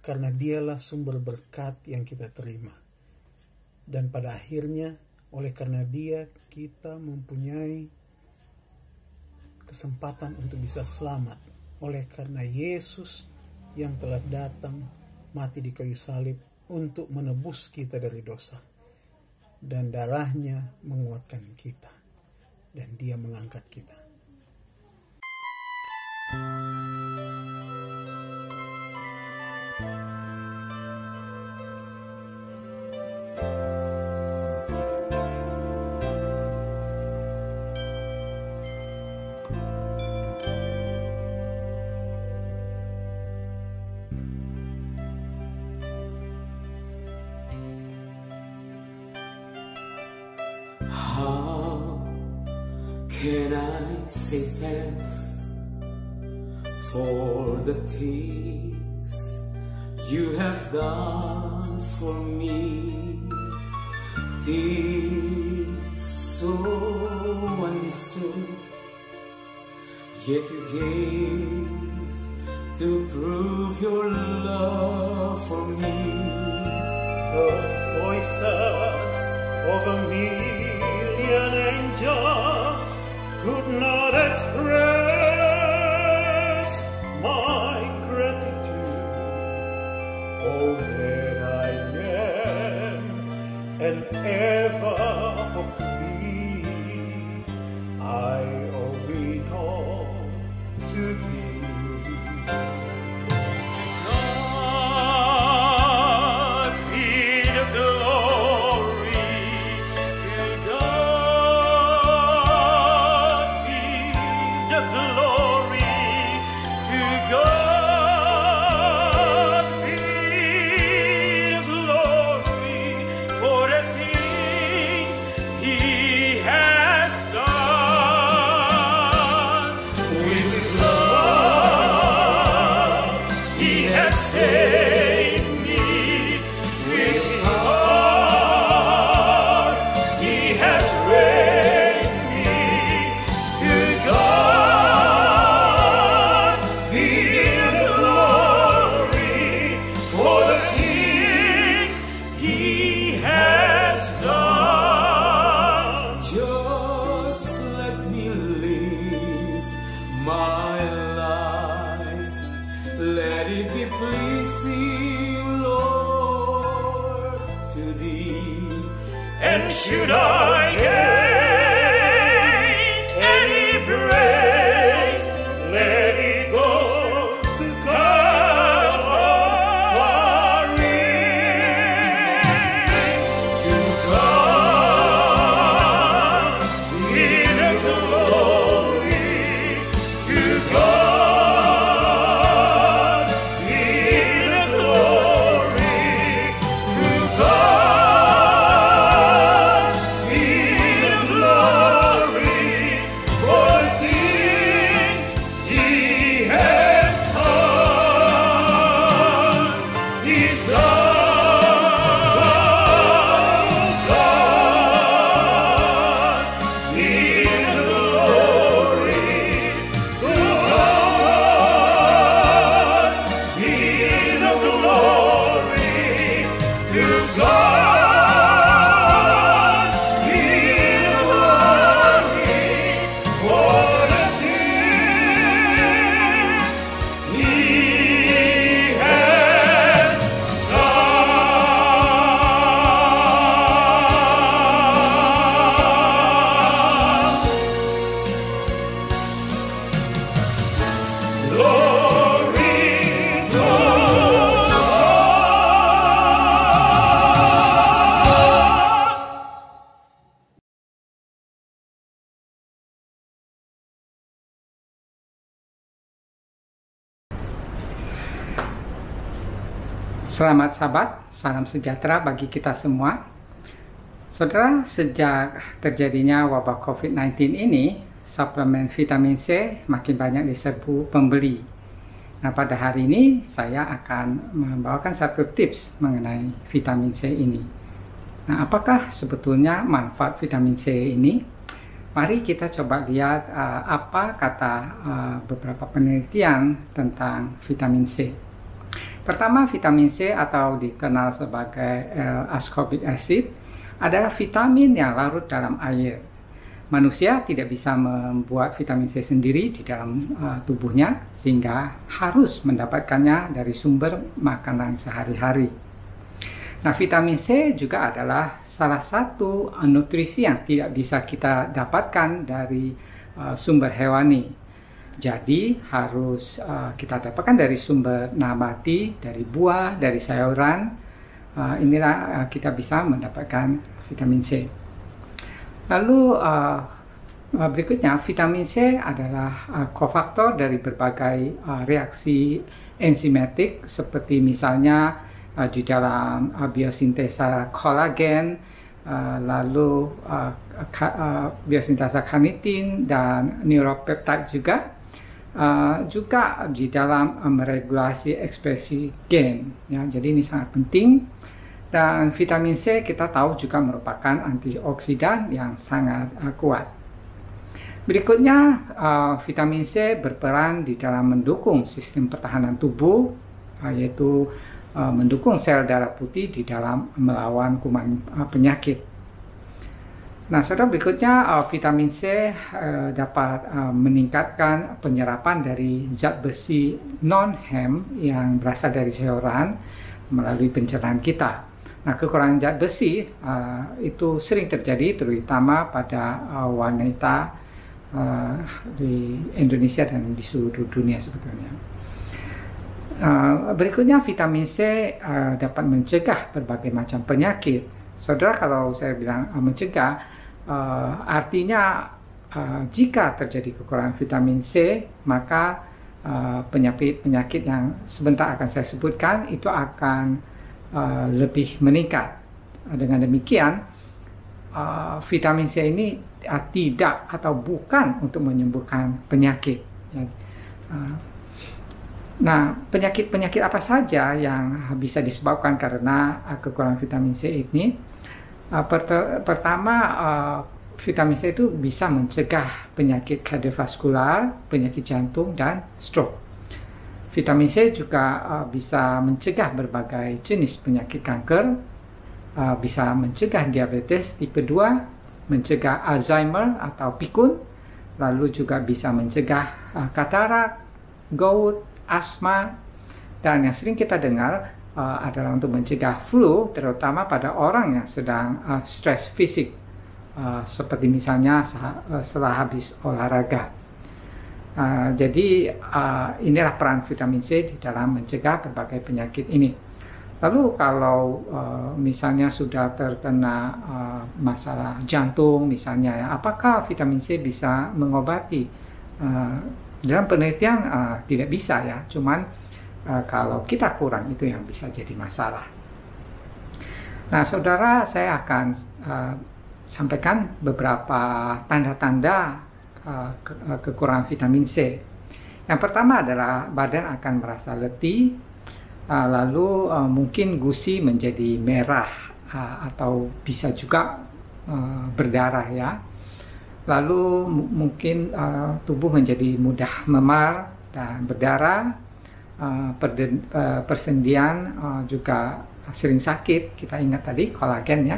Karena dialah sumber berkat yang kita terima. Dan pada akhirnya, oleh karena dia, kita mempunyai kesempatan untuk bisa selamat. Oleh karena Yesus yang telah datang mati di kayu salib untuk menebus kita dari dosa. Dan darahnya menguatkan kita. Dan dia mengangkat kita. Can I say thanks for the things you have done for me? Things so undeserved, yet you gave to prove your love for me. voices of a million angels could not express my gratitude. All that I am and ever hope to be, I owe it all to thee. God be the glory, to God be the glory, to God be the glory for the things He has done. With love He has saved me, with His heart He has raised me. To God be the glory for the things He has done. Just let me live my life. Let it be pleasing, Lord, to Thee. And should I gain any praise, let it go to Calvary. To God be the glory, to God be the glory, to God be the glory for the things He has done. He's done. God be the glory, to God be the glory, to God be the glory for the things He has done. Glory to God. Selamat sahabat, salam sejahtera bagi kita semua. Saudara, sejak terjadinya wabah COVID-19 ini, suplemen vitamin C makin banyak diserbu pembeli. Nah, pada hari ini saya akan membawakan satu tips mengenai vitamin C ini. Nah, apakah sebetulnya manfaat vitamin C ini? Mari kita coba lihat apa kata beberapa penelitian tentang vitamin C. Pertama, vitamin C atau dikenal sebagai L-ascorbic acid adalah vitamin yang larut dalam air. Manusia tidak bisa membuat vitamin C sendiri di dalam tubuhnya, sehingga harus mendapatkannya dari sumber makanan sehari-hari. Nah, vitamin C juga adalah salah satu nutrisi yang tidak bisa kita dapatkan dari sumber hewani. Jadi harus kita dapatkan dari sumber nabati, dari buah, dari sayuran. Inilah kita bisa mendapatkan vitamin C. Lalu berikutnya, vitamin C adalah kofaktor dari berbagai reaksi enzimatik, seperti misalnya di dalam biosintesa kolagen, lalu biosintesa carnitin dan neuropeptide juga. Juga di dalam meregulasi ekspresi gen. Ya, jadi ini sangat penting. Dan vitamin C kita tahu juga merupakan antioksidan yang sangat kuat. Berikutnya, vitamin C berperan di dalam mendukung sistem pertahanan tubuh, yaitu mendukung sel darah putih di dalam melawan kuman penyakit. Nah, saudara, berikutnya vitamin C dapat meningkatkan penyerapan dari zat besi non-heme yang berasal dari sayuran melalui pencernaan kita. Nah, kekurangan zat besi itu sering terjadi terutama pada wanita di Indonesia dan di seluruh dunia sebetulnya. Berikutnya vitamin C dapat mencegah berbagai macam penyakit. Saudara, kalau saya bilang mencegah, artinya jika terjadi kekurangan vitamin C, maka penyakit-penyakit yang sebentar akan saya sebutkan itu akan lebih meningkat. Dengan demikian, vitamin C ini tidak atau bukan untuk menyembuhkan penyakit. Nah, penyakit-penyakit apa saja yang bisa disebabkan karena kekurangan vitamin C ini? Pertama, vitamin C itu bisa mencegah penyakit kardiovaskular, penyakit jantung, dan stroke. Vitamin C juga bisa mencegah berbagai jenis penyakit kanker, bisa mencegah diabetes tipe 2, mencegah Alzheimer atau pikun, lalu juga bisa mencegah katarak, gout, asma, dan yang sering kita dengar adalah untuk mencegah flu, terutama pada orang yang sedang stres fisik, seperti misalnya setelah habis olahraga. Jadi inilah peran vitamin C di dalam mencegah berbagai penyakit ini. Lalu kalau misalnya sudah terkena masalah jantung misalnya, ya, apakah vitamin C bisa mengobati? Dalam penelitian tidak bisa, ya. Cuman kalau kita kurang itu yang bisa jadi masalah. Nah, saudara, saya akan sampaikan beberapa tanda-tanda kekurangan vitamin C. Yang pertama adalah badan akan merasa letih, lalu mungkin gusi menjadi merah atau bisa juga berdarah, ya. Lalu mungkin tubuh menjadi mudah memar dan berdarah, persendian juga sering sakit. Kita ingat tadi kolagen, ya.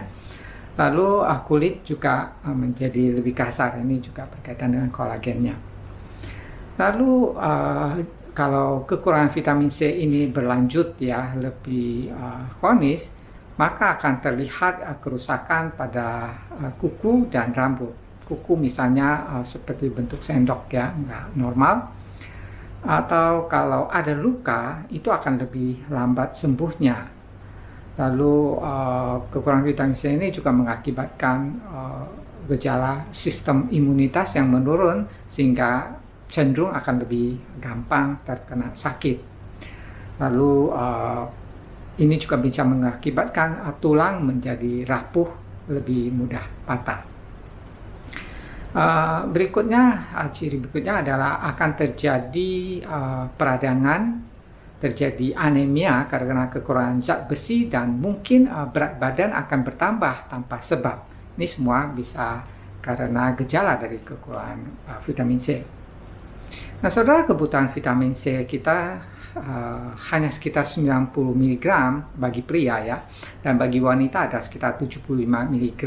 Lalu kulit juga menjadi lebih kasar, ini juga berkaitan dengan kolagennya. Lalu kalau kekurangan vitamin C ini berlanjut, ya, lebih kronis, maka akan terlihat kerusakan pada kuku dan rambut. Kuku misalnya seperti bentuk sendok, ya, nggak normal. Atau kalau ada luka, itu akan lebih lambat sembuhnya. Lalu kekurangan vitamin C ini juga mengakibatkan gejala sistem imunitas yang menurun sehingga cenderung akan lebih gampang terkena sakit. Lalu ini juga bisa mengakibatkan tulang menjadi rapuh, lebih mudah patah. Ciri berikutnya adalah akan terjadi peradangan, terjadi anemia karena kekurangan zat besi, dan mungkin berat badan akan bertambah tanpa sebab. Ini semua bisa karena gejala dari kekurangan vitamin C. Nah, saudara, kebutuhan vitamin C kita hanya sekitar 90 mg bagi pria, ya, dan bagi wanita ada sekitar 75 mg.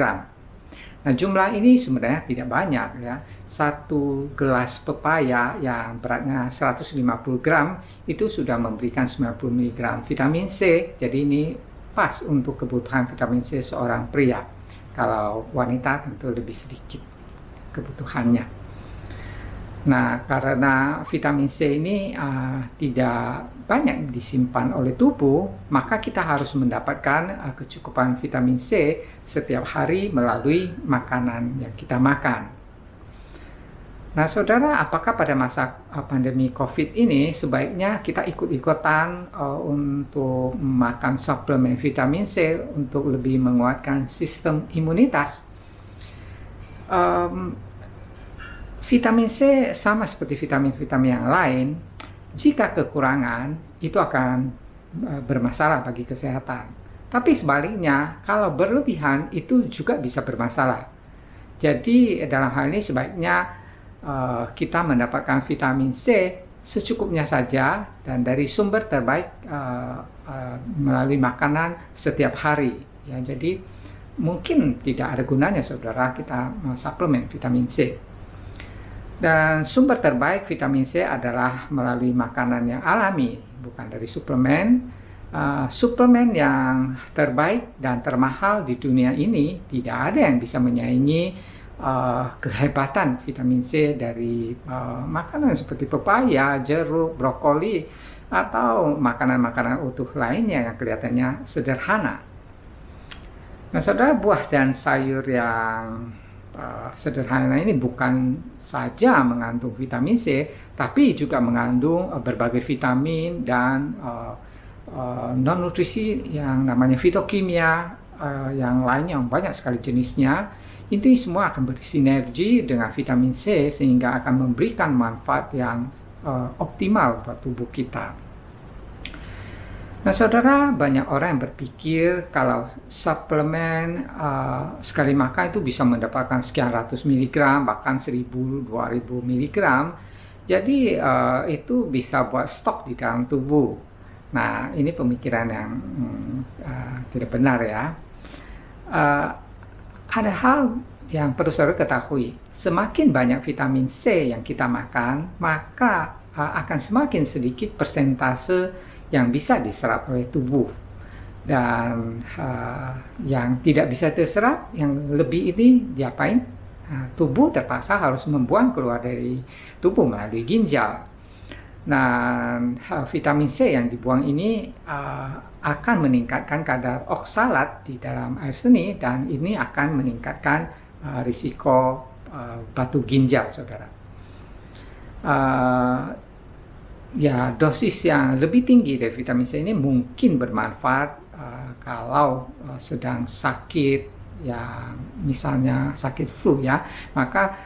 Nah, jumlah ini sebenarnya tidak banyak, ya. Satu gelas pepaya yang beratnya 150 gram itu sudah memberikan 90 mg vitamin C. Jadi ini pas untuk kebutuhan vitamin C seorang pria. Kalau wanita tentu lebih sedikit kebutuhannya. Nah, karena vitamin C ini tidak banyak disimpan oleh tubuh, maka kita harus mendapatkan kecukupan vitamin C setiap hari melalui makanan yang kita makan. Nah, saudara, apakah pada masa pandemi COVID ini sebaiknya kita ikut-ikutan untuk makan suplemen vitamin C untuk lebih menguatkan sistem imunitas? Vitamin C sama seperti vitamin-vitamin yang lain, jika kekurangan itu akan bermasalah bagi kesehatan. Tapi sebaliknya, kalau berlebihan itu juga bisa bermasalah. Jadi dalam hal ini sebaiknya kita mendapatkan vitamin C secukupnya saja dan dari sumber terbaik melalui makanan setiap hari. Ya, jadi mungkin tidak ada gunanya saudara kita suplemen vitamin C. Dan sumber terbaik vitamin C adalah melalui makanan yang alami, bukan dari suplemen. Suplemen yang terbaik dan termahal di dunia ini tidak ada yang bisa menyaingi kehebatan vitamin C dari makanan seperti pepaya, jeruk, brokoli, atau makanan-makanan utuh lainnya yang kelihatannya sederhana. Nah, saudara, buah dan sayur yang sederhana ini bukan saja mengandung vitamin C, tapi juga mengandung berbagai vitamin dan non-nutrisi yang namanya fitokimia, yang lainnya yang banyak sekali jenisnya. Ini semua akan bersinergi dengan vitamin C sehingga akan memberikan manfaat yang optimal buat tubuh kita. Nah, saudara, banyak orang yang berpikir kalau suplemen sekali makan itu bisa mendapatkan sekian ratus miligram, bahkan 1000-2000 miligram. Jadi itu bisa buat stok di dalam tubuh. Nah, ini pemikiran yang tidak benar ya. Ada hal yang perlu saudara ketahui, semakin banyak vitamin C yang kita makan, maka akan semakin sedikit persentase yang bisa diserap oleh tubuh. Dan yang tidak bisa terserap, yang lebih ini diapain? Tubuh terpaksa harus membuang keluar dari tubuh melalui ginjal. Nah, vitamin C yang dibuang ini akan meningkatkan kadar oksalat di dalam air seni, dan ini akan meningkatkan risiko batu ginjal, saudara. Ya, dosis yang lebih tinggi dari vitamin C ini mungkin bermanfaat kalau sedang sakit, ya misalnya sakit flu ya, maka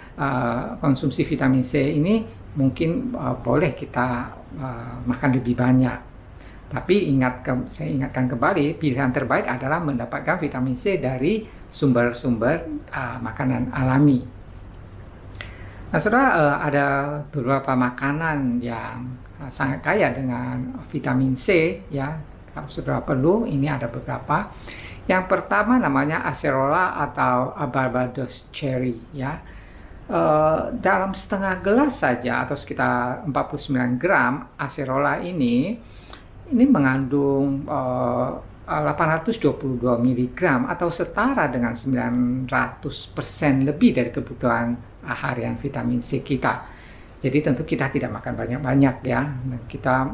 konsumsi vitamin C ini mungkin boleh kita makan lebih banyak. Tapi saya ingatkan kembali, pilihan terbaik adalah mendapatkan vitamin C dari sumber-sumber makanan alami. Nah, saudara, ada beberapa makanan yang sangat kaya dengan vitamin C ya. Kalau saudara perlu, ini ada beberapa. Yang pertama namanya acerola atau Barbados cherry ya. Dalam setengah gelas saja atau sekitar 49 gram acerola ini mengandung 822 mg atau setara dengan 900% lebih dari kebutuhan harian vitamin C kita. Jadi tentu kita tidak makan banyak-banyak ya. Kita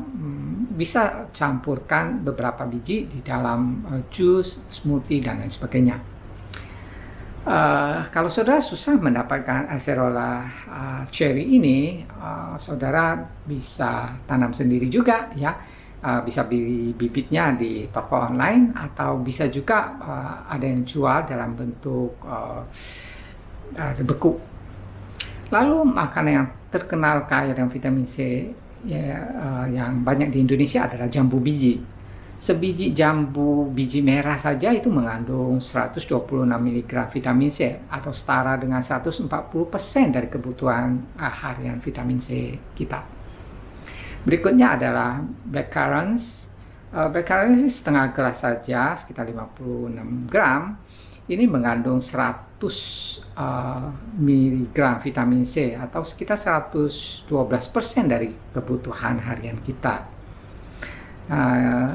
bisa campurkan beberapa biji di dalam jus, smoothie, dan lain sebagainya. Kalau saudara susah mendapatkan acerola cherry ini, saudara bisa tanam sendiri juga ya. Bisa beli bibitnya di toko online, atau bisa juga ada yang jual dalam bentuk beku. Lalu makanan yang terkenal kaya dengan vitamin C ya, yang banyak di Indonesia adalah jambu biji. Sebiji jambu biji merah saja itu mengandung 126 mg vitamin C atau setara dengan 140% dari kebutuhan harian vitamin C kita. Berikutnya adalah blackcurrants. Blackcurrants setengah gelas saja, sekitar 56 gram. Ini mengandung 100 mg vitamin C atau sekitar 112% dari kebutuhan harian kita.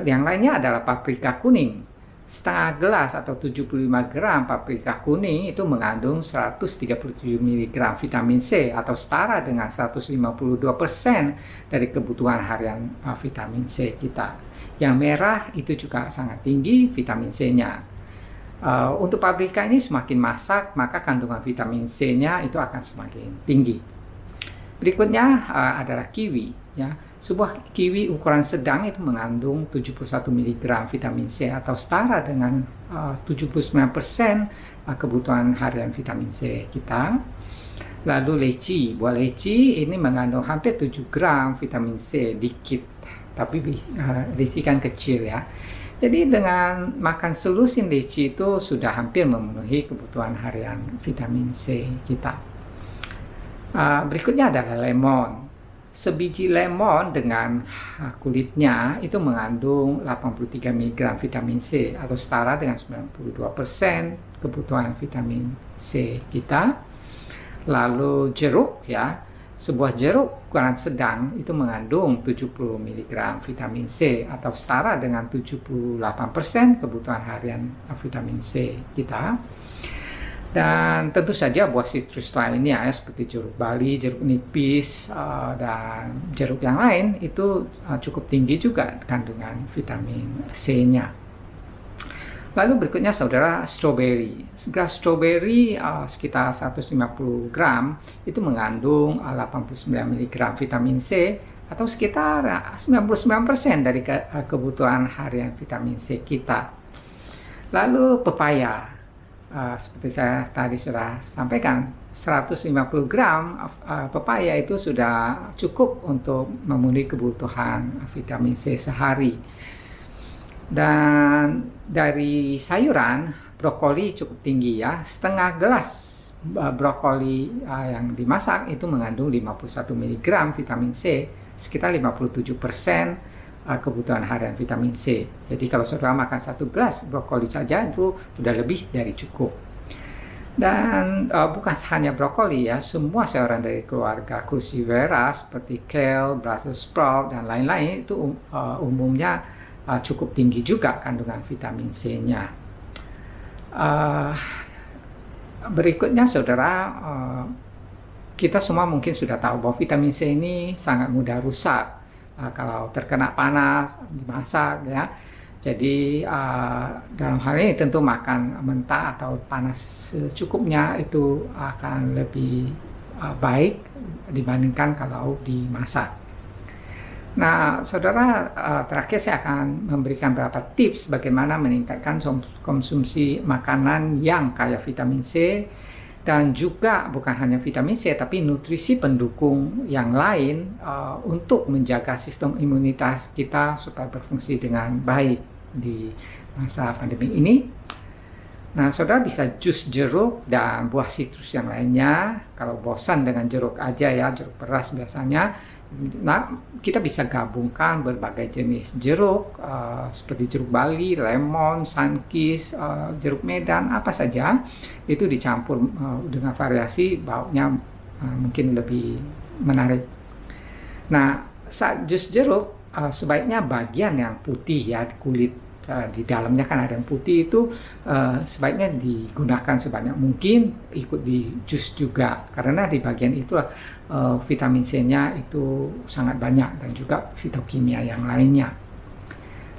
Yang lainnya adalah paprika kuning. Setengah gelas atau 75 gram paprika kuning itu mengandung 137 mg vitamin C atau setara dengan 152% dari kebutuhan harian vitamin C kita. Yang merah itu juga sangat tinggi vitamin C-nya. Untuk paprika ini semakin masak, maka kandungan vitamin C-nya itu akan semakin tinggi. Berikutnya adalah kiwi. Ya, sebuah kiwi ukuran sedang itu mengandung 71 mg vitamin C atau setara dengan 79% kebutuhan harian vitamin C kita. Lalu leci, buah leci ini mengandung hampir 7 gram vitamin C, dikit, tapi leci kan kecil ya. Jadi dengan makan selusin leci itu sudah hampir memenuhi kebutuhan harian vitamin C kita. Berikutnya adalah lemon. sebiji lemon dengan kulitnya itu mengandung 83 mg vitamin C atau setara dengan 92% kebutuhan vitamin C kita. Lalu jeruk ya, sebuah jeruk ukuran sedang itu mengandung 70 mg vitamin C atau setara dengan 78% kebutuhan harian vitamin C kita. Dan tentu saja buah sitrus lainnya ya, seperti jeruk bali, jeruk nipis, dan jeruk yang lain itu cukup tinggi juga kandungan vitamin C-nya. Lalu berikutnya saudara, strawberry. Segelas strawberry sekitar 150 gram itu mengandung 89 mg vitamin C atau sekitar 99% dari kebutuhan harian vitamin C kita. Lalu pepaya, seperti saya tadi sudah sampaikan, 150 gram pepaya itu sudah cukup untuk memenuhi kebutuhan vitamin C sehari. Dan dari sayuran, brokoli cukup tinggi ya, setengah gelas brokoli yang dimasak itu mengandung 51 mg vitamin C, sekitar 57% kebutuhan harian vitamin C. Jadi kalau saudara makan satu gelas brokoli saja itu sudah lebih dari cukup. Dan bukan hanya brokoli ya, semua sayuran dari keluarga crucifera seperti kale, Brussels sprout dan lain-lain itu umumnya cukup tinggi juga kandungan vitamin C-nya. Berikutnya saudara, kita semua mungkin sudah tahu bahwa vitamin C ini sangat mudah rusak kalau terkena panas, dimasak ya. Jadi dalam hal ini tentu makan mentah atau panas secukupnya itu akan lebih baik dibandingkan kalau dimasak. Nah, saudara, terakhir saya akan memberikan beberapa tips bagaimana meningkatkan konsumsi makanan yang kaya vitamin C dan juga bukan hanya vitamin C tapi nutrisi pendukung yang lain untuk menjaga sistem imunitas kita supaya berfungsi dengan baik di masa pandemi ini. Nah, saudara bisa jus jeruk dan buah sitrus yang lainnya. Kalau bosan dengan jeruk aja ya, jeruk peras biasanya. Nah, kita bisa gabungkan berbagai jenis jeruk seperti jeruk bali, lemon, sunkist, jeruk medan, apa saja itu dicampur dengan variasi baunya mungkin lebih menarik. Nah, saat jus jeruk sebaiknya bagian yang putih ya, kulit di dalamnya kan ada yang putih itu sebaiknya digunakan sebanyak mungkin, ikut di jus juga karena di bagian itu vitamin C-nya itu sangat banyak dan juga fitokimia yang lainnya.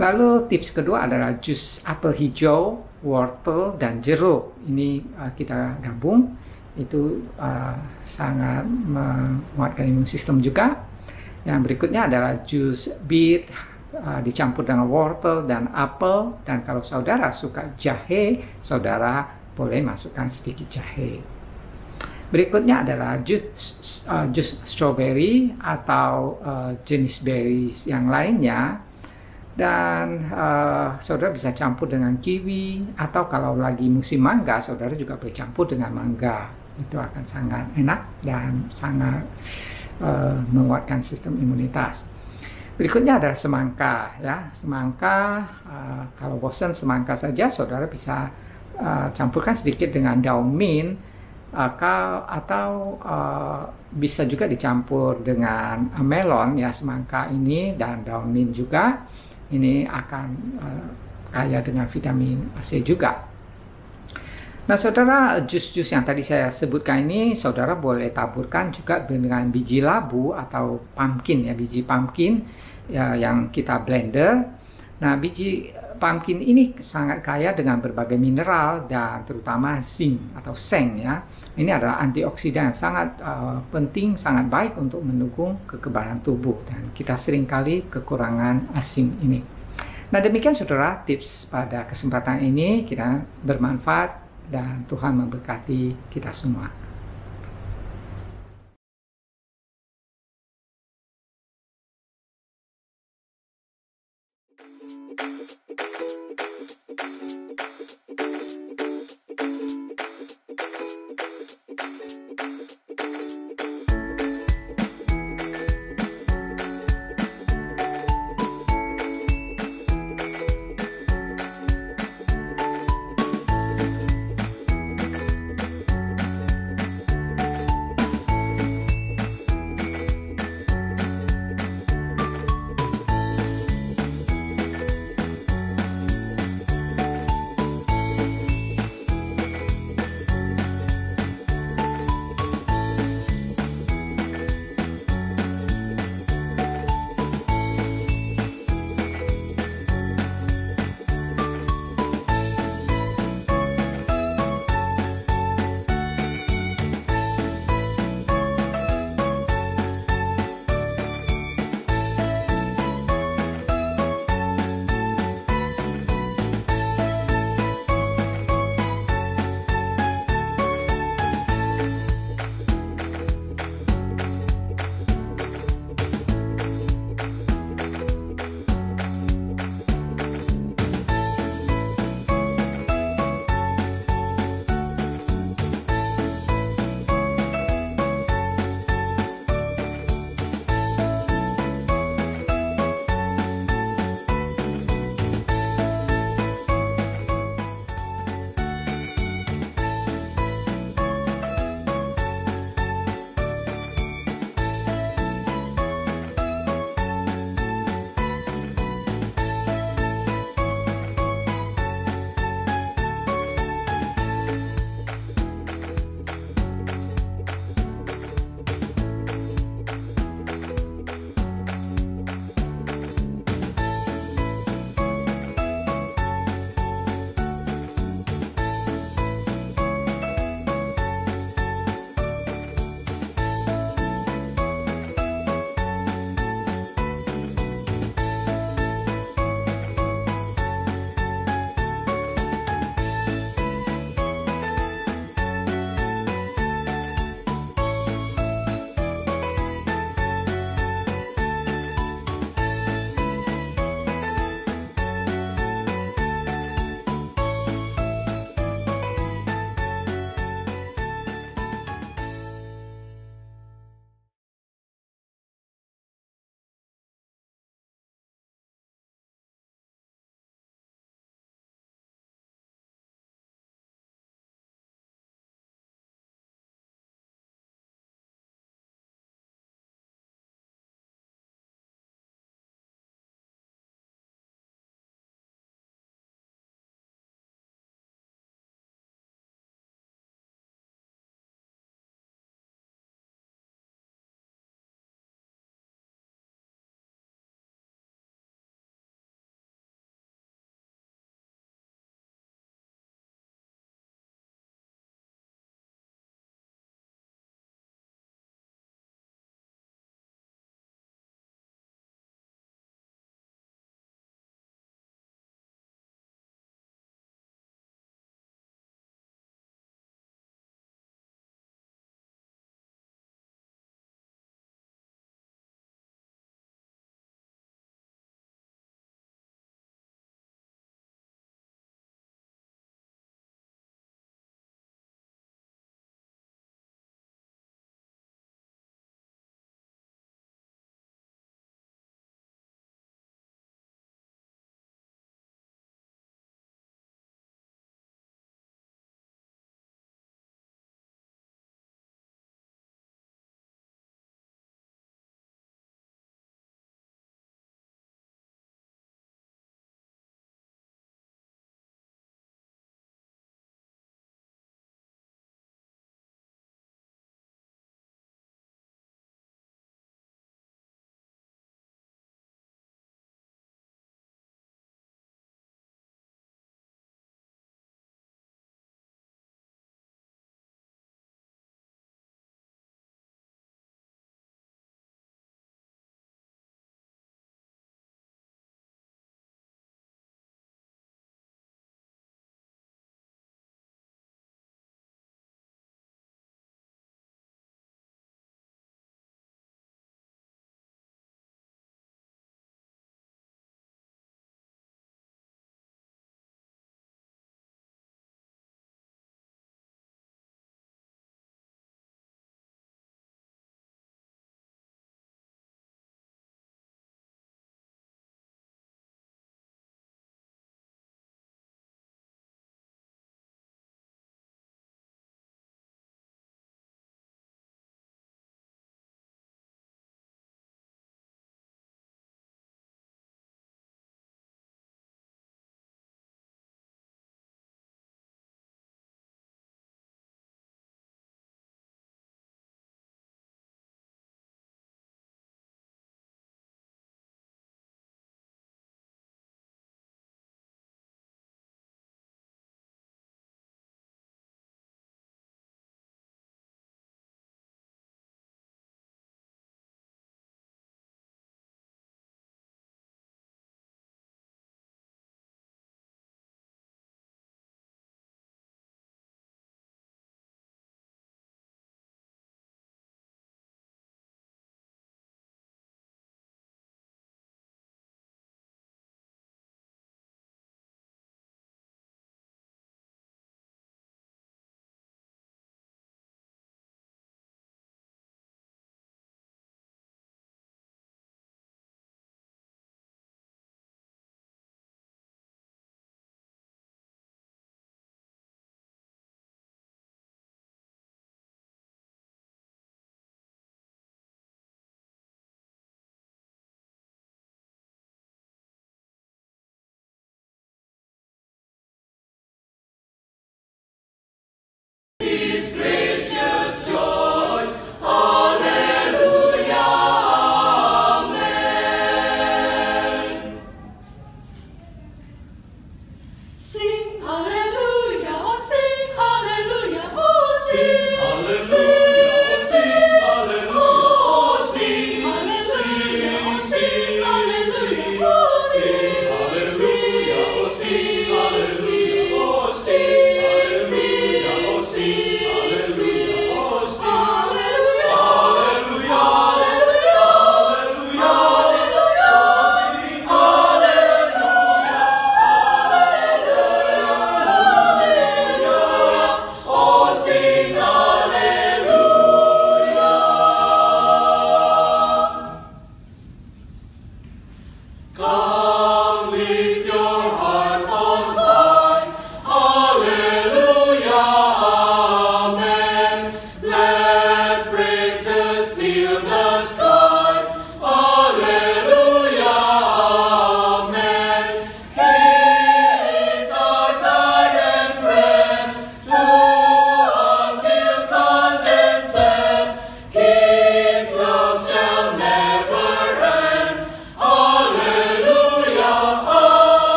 Lalu tips kedua adalah jus apel hijau, wortel dan jeruk. Ini kita gabung, itu sangat menguatkan imun sistem juga. Yang berikutnya adalah jus beet dicampur dengan wortel dan apel, dan kalau saudara suka jahe, saudara boleh masukkan sedikit jahe. Berikutnya adalah jus strawberry atau jenis berries yang lainnya, dan saudara bisa campur dengan kiwi, atau kalau lagi musim mangga saudara juga boleh campur dengan mangga. Itu akan sangat enak dan sangat menguatkan sistem imunitas. Berikutnya adalah semangka ya. Semangka, kalau bosan semangka saja saudara bisa campurkan sedikit dengan daun mint, atau bisa juga dicampur dengan melon ya, semangka ini dan daun mint juga. Ini akan kaya dengan vitamin C juga. Nah, saudara, jus-jus yang tadi saya sebutkan ini saudara boleh taburkan juga dengan biji labu atau pumpkin ya, biji pumpkin ya, yang kita blender. Nah, biji pumpkin ini sangat kaya dengan berbagai mineral dan terutama zinc atau seng ya. Ini adalah antioksidan yang sangat penting, sangat baik untuk mendukung kekebalan tubuh, dan kita seringkali kekurangan zinc ini. Nah, demikian saudara tips pada kesempatan ini, kita bermanfaat dan Tuhan memberkati kita semua.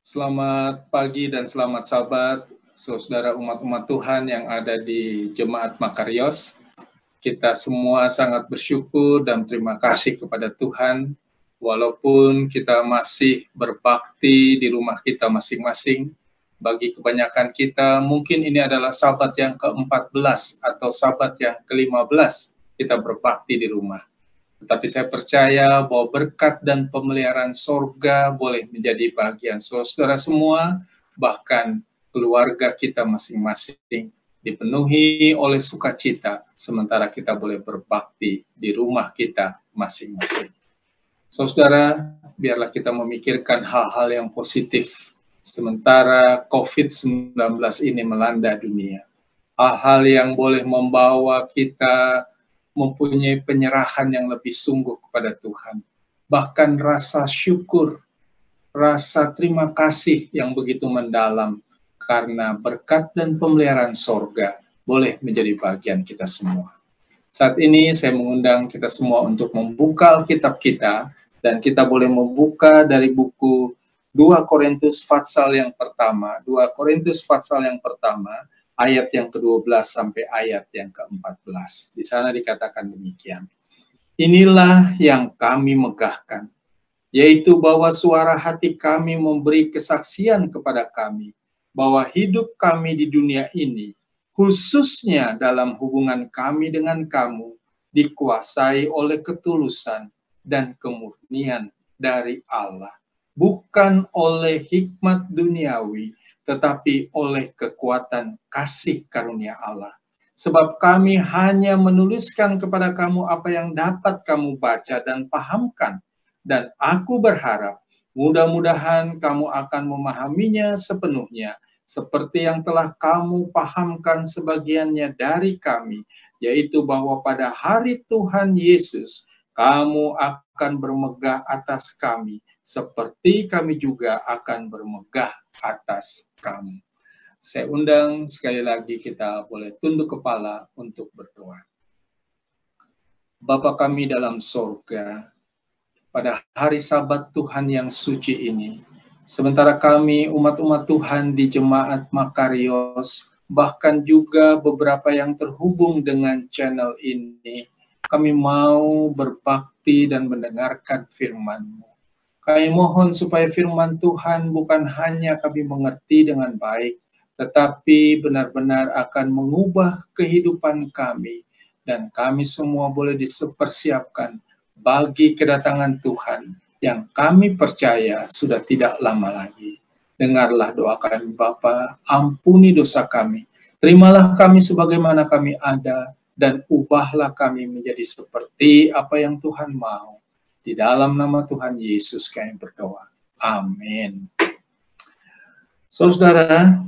Selamat pagi dan selamat Sabat, saudara umat-umat Tuhan yang ada di Jemaat Makarios. Kita semua sangat bersyukur dan terima kasih kepada Tuhan, walaupun kita masih berbakti di rumah kita masing-masing. Bagi kebanyakan kita, mungkin ini adalah Sabat yang ke-14 atau Sabat yang ke-15 kita berbakti di rumah. Tetapi saya percaya bahwa berkat dan pemeliharaan sorga boleh menjadi bagian saudara semua, bahkan keluarga kita masing-masing dipenuhi oleh sukacita, sementara kita boleh berbakti di rumah kita masing-masing. Saudara, biarlah kita memikirkan hal-hal yang positif, sementara COVID-19 ini melanda dunia. Hal-hal yang boleh membawa kita mempunyai penyerahan yang lebih sungguh kepada Tuhan. Bahkan rasa syukur, rasa terima kasih yang begitu mendalam karena berkat dan pemeliharaan sorga boleh menjadi bagian kita semua. Saat ini saya mengundang kita semua untuk membuka Alkitab kita, dan kita boleh membuka dari buku 2 Korintus pasal yang pertama, 2 Korintus pasal yang pertama, ayat yang ke-12 sampai ayat yang ke-14. Di sana dikatakan demikian. Inilah yang kami megahkan, yaitu bahwa suara hati kami memberi kesaksian kepada kami, bahwa hidup kami di dunia ini, khususnya dalam hubungan kami dengan kamu, dikuasai oleh ketulusan dan kemurnian dari Allah, bukan oleh hikmat duniawi, tetapi oleh kekuatan kasih karunia Allah. Sebab kami hanya menuliskan kepada kamu apa yang dapat kamu baca dan pahamkan. Dan aku berharap mudah-mudahan kamu akan memahaminya sepenuhnya, seperti yang telah kamu pahamkan sebagiannya dari kami, yaitu bahwa pada hari Tuhan Yesus, kamu akan bermegah atas kami, seperti kami juga akan bermegah atas kamu. Saya undang sekali lagi kita boleh tunduk kepala untuk berdoa. Bapa kami dalam sorga, pada hari Sabat Tuhan yang suci ini, sementara kami umat-umat Tuhan di Jemaat Makarios, bahkan juga beberapa yang terhubung dengan channel ini, kami mau berbakti dan mendengarkan firman-Mu. Kami mohon supaya firman Tuhan bukan hanya kami mengerti dengan baik, tetapi benar-benar akan mengubah kehidupan kami, dan kami semua boleh dipersiapkan bagi kedatangan Tuhan yang kami percaya sudah tidak lama lagi. Dengarlah doa kami Bapa, ampuni dosa kami, terimalah kami sebagaimana kami ada, dan ubahlah kami menjadi seperti apa yang Tuhan mau. Di dalam nama Tuhan Yesus kami berdoa. Amin. Saudara,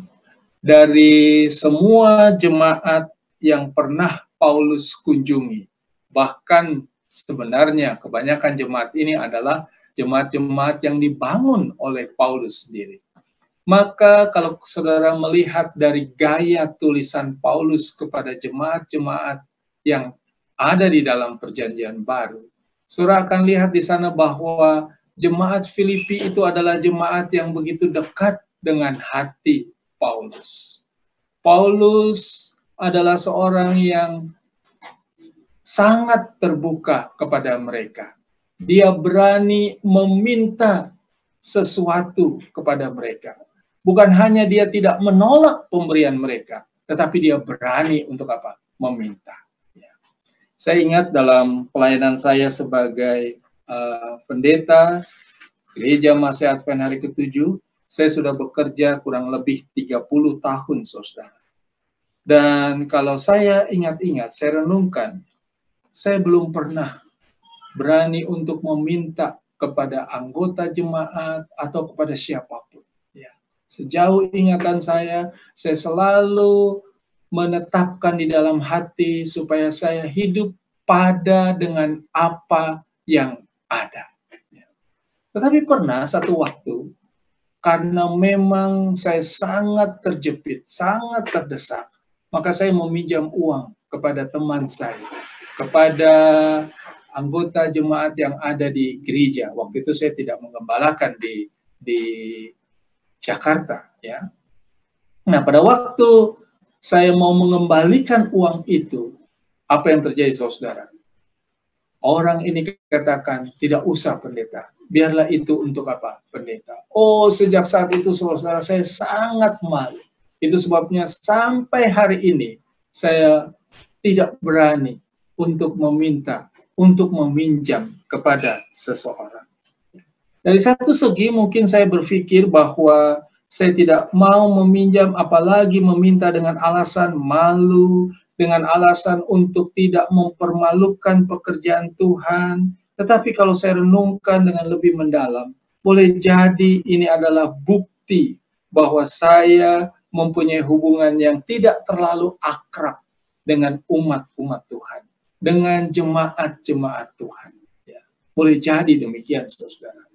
dari semua jemaat yang pernah Paulus kunjungi, bahkan sebenarnya kebanyakan jemaat ini adalah jemaat-jemaat yang dibangun oleh Paulus sendiri. Maka kalau saudara melihat dari gaya tulisan Paulus kepada jemaat-jemaat yang ada di dalam Perjanjian Baru, saudara akan lihat di sana bahwa jemaat Filipi itu adalah jemaat yang begitu dekat dengan hati Paulus. Paulus adalah seorang yang sangat terbuka kepada mereka. Dia berani meminta sesuatu kepada mereka. Bukan hanya dia tidak menolak pemberian mereka, tetapi dia berani untuk apa? Meminta. Saya ingat dalam pelayanan saya sebagai pendeta Gereja Masih Advent Hari ke-7, saya sudah bekerja kurang lebih 30 tahun, saudara. Dan kalau saya ingat-ingat, saya renungkan, saya belum pernah berani untuk meminta kepada anggota jemaat atau kepada siapapun. Ya. Sejauh ingatan saya selalu menetapkan di dalam hati supaya saya hidup pada dengan apa yang ada. Tetapi pernah satu waktu, karena memang saya sangat terjepit, sangat terdesak, maka saya meminjam uang kepada teman saya, kepada anggota jemaat yang ada di gereja. Waktu itu saya tidak menggembalakan di Jakarta, ya. Nah, pada waktu saya mau mengembalikan uang itu, apa yang terjadi, saudara? Orang ini katakan, tidak usah pendeta, biarlah itu untuk apa? Pendeta. Oh, sejak saat itu, saudara, saya sangat malu. Itu sebabnya sampai hari ini, saya tidak berani untuk meminta, untuk meminjam kepada seseorang. Dari satu segi mungkin saya berpikir bahwa saya tidak mau meminjam, apalagi meminta dengan alasan malu, dengan alasan untuk tidak mempermalukan pekerjaan Tuhan. Tetapi kalau saya renungkan dengan lebih mendalam, boleh jadi ini adalah bukti bahwa saya mempunyai hubungan yang tidak terlalu akrab dengan umat-umat Tuhan, dengan jemaat-jemaat Tuhan. Ya, boleh jadi demikian, saudara.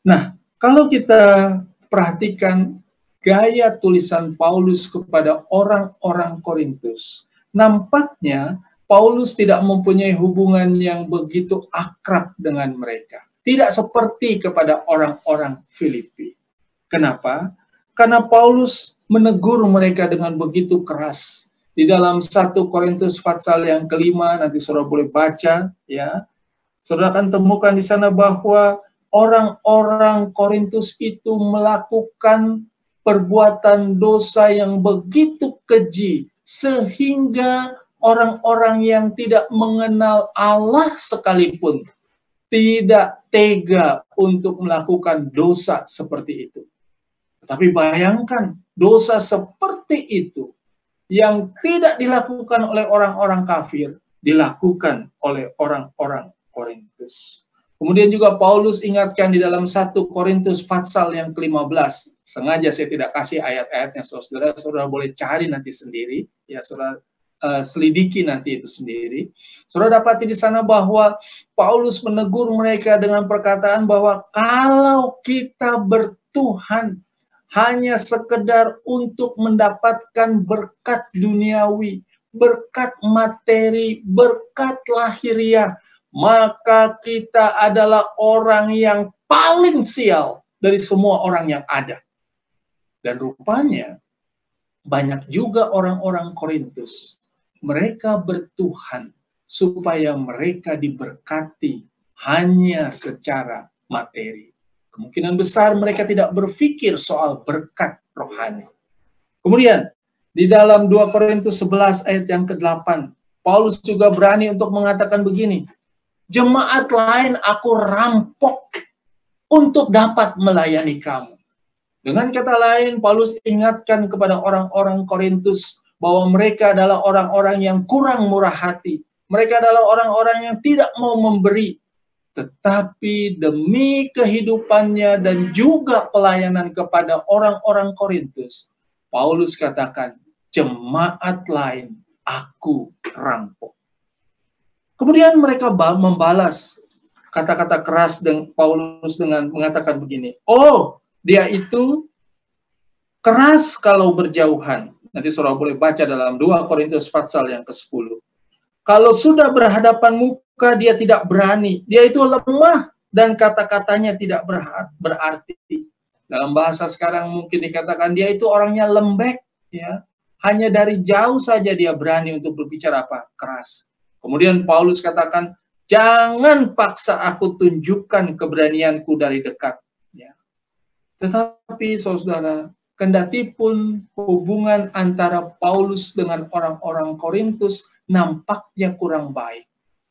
Nah, kalau kita perhatikan gaya tulisan Paulus kepada orang-orang Korintus, nampaknya Paulus tidak mempunyai hubungan yang begitu akrab dengan mereka. Tidak seperti kepada orang-orang Filipi. Kenapa? Karena Paulus menegur mereka dengan begitu keras. Di dalam 1 Korintus pasal yang kelima, nanti saudara boleh baca, ya. Saudara akan temukan di sana bahwa orang-orang Korintus itu melakukan perbuatan dosa yang begitu keji, sehingga orang-orang yang tidak mengenal Allah sekalipun tidak tega untuk melakukan dosa seperti itu. Tapi bayangkan, dosa seperti itu yang tidak dilakukan oleh orang-orang kafir, dilakukan oleh orang-orang Korintus. Kemudian juga Paulus ingatkan di dalam 1 Korintus pasal yang ke-15. Sengaja saya tidak kasih ayat-ayatnya, saudara. Saudara boleh cari nanti sendiri, ya, saudara selidiki nanti itu sendiri. Saudara dapati di sana bahwa Paulus menegur mereka dengan perkataan bahwa kalau kita bertuhan hanya sekedar untuk mendapatkan berkat duniawi, berkat materi, berkat lahiriah, maka kita adalah orang yang paling sial dari semua orang yang ada. Dan rupanya banyak juga orang-orang Korintus, mereka bertuhan supaya mereka diberkati hanya secara materi. Kemungkinan besar mereka tidak berpikir soal berkat rohani. Kemudian, di dalam 2 Korintus 11 ayat yang ke-8, Paulus juga berani untuk mengatakan begini, jemaat lain aku rampok untuk dapat melayani kamu. Dengan kata lain, Paulus ingatkan kepada orang-orang Korintus bahwa mereka adalah orang-orang yang kurang murah hati. Mereka adalah orang-orang yang tidak mau memberi. Tetapi demi kehidupannya dan juga pelayanan kepada orang-orang Korintus, Paulus katakan, jemaat lain aku rampok. Kemudian mereka membalas kata-kata keras dengan Paulus dengan mengatakan begini, oh, dia itu keras kalau berjauhan. Nanti saudara boleh baca dalam 2 Korintus pasal yang ke-10. Kalau sudah berhadapan muka, dia tidak berani. Dia itu lemah dan kata-katanya tidak berarti. Dalam bahasa sekarang mungkin dikatakan dia itu orangnya lembek, ya. Hanya dari jauh saja dia berani untuk berbicara apa? Keras. Kemudian Paulus katakan, jangan paksa aku tunjukkan keberanianku dari dekat. Ya. Tetapi saudara, kendati pun hubungan antara Paulus dengan orang-orang Korintus nampaknya kurang baik.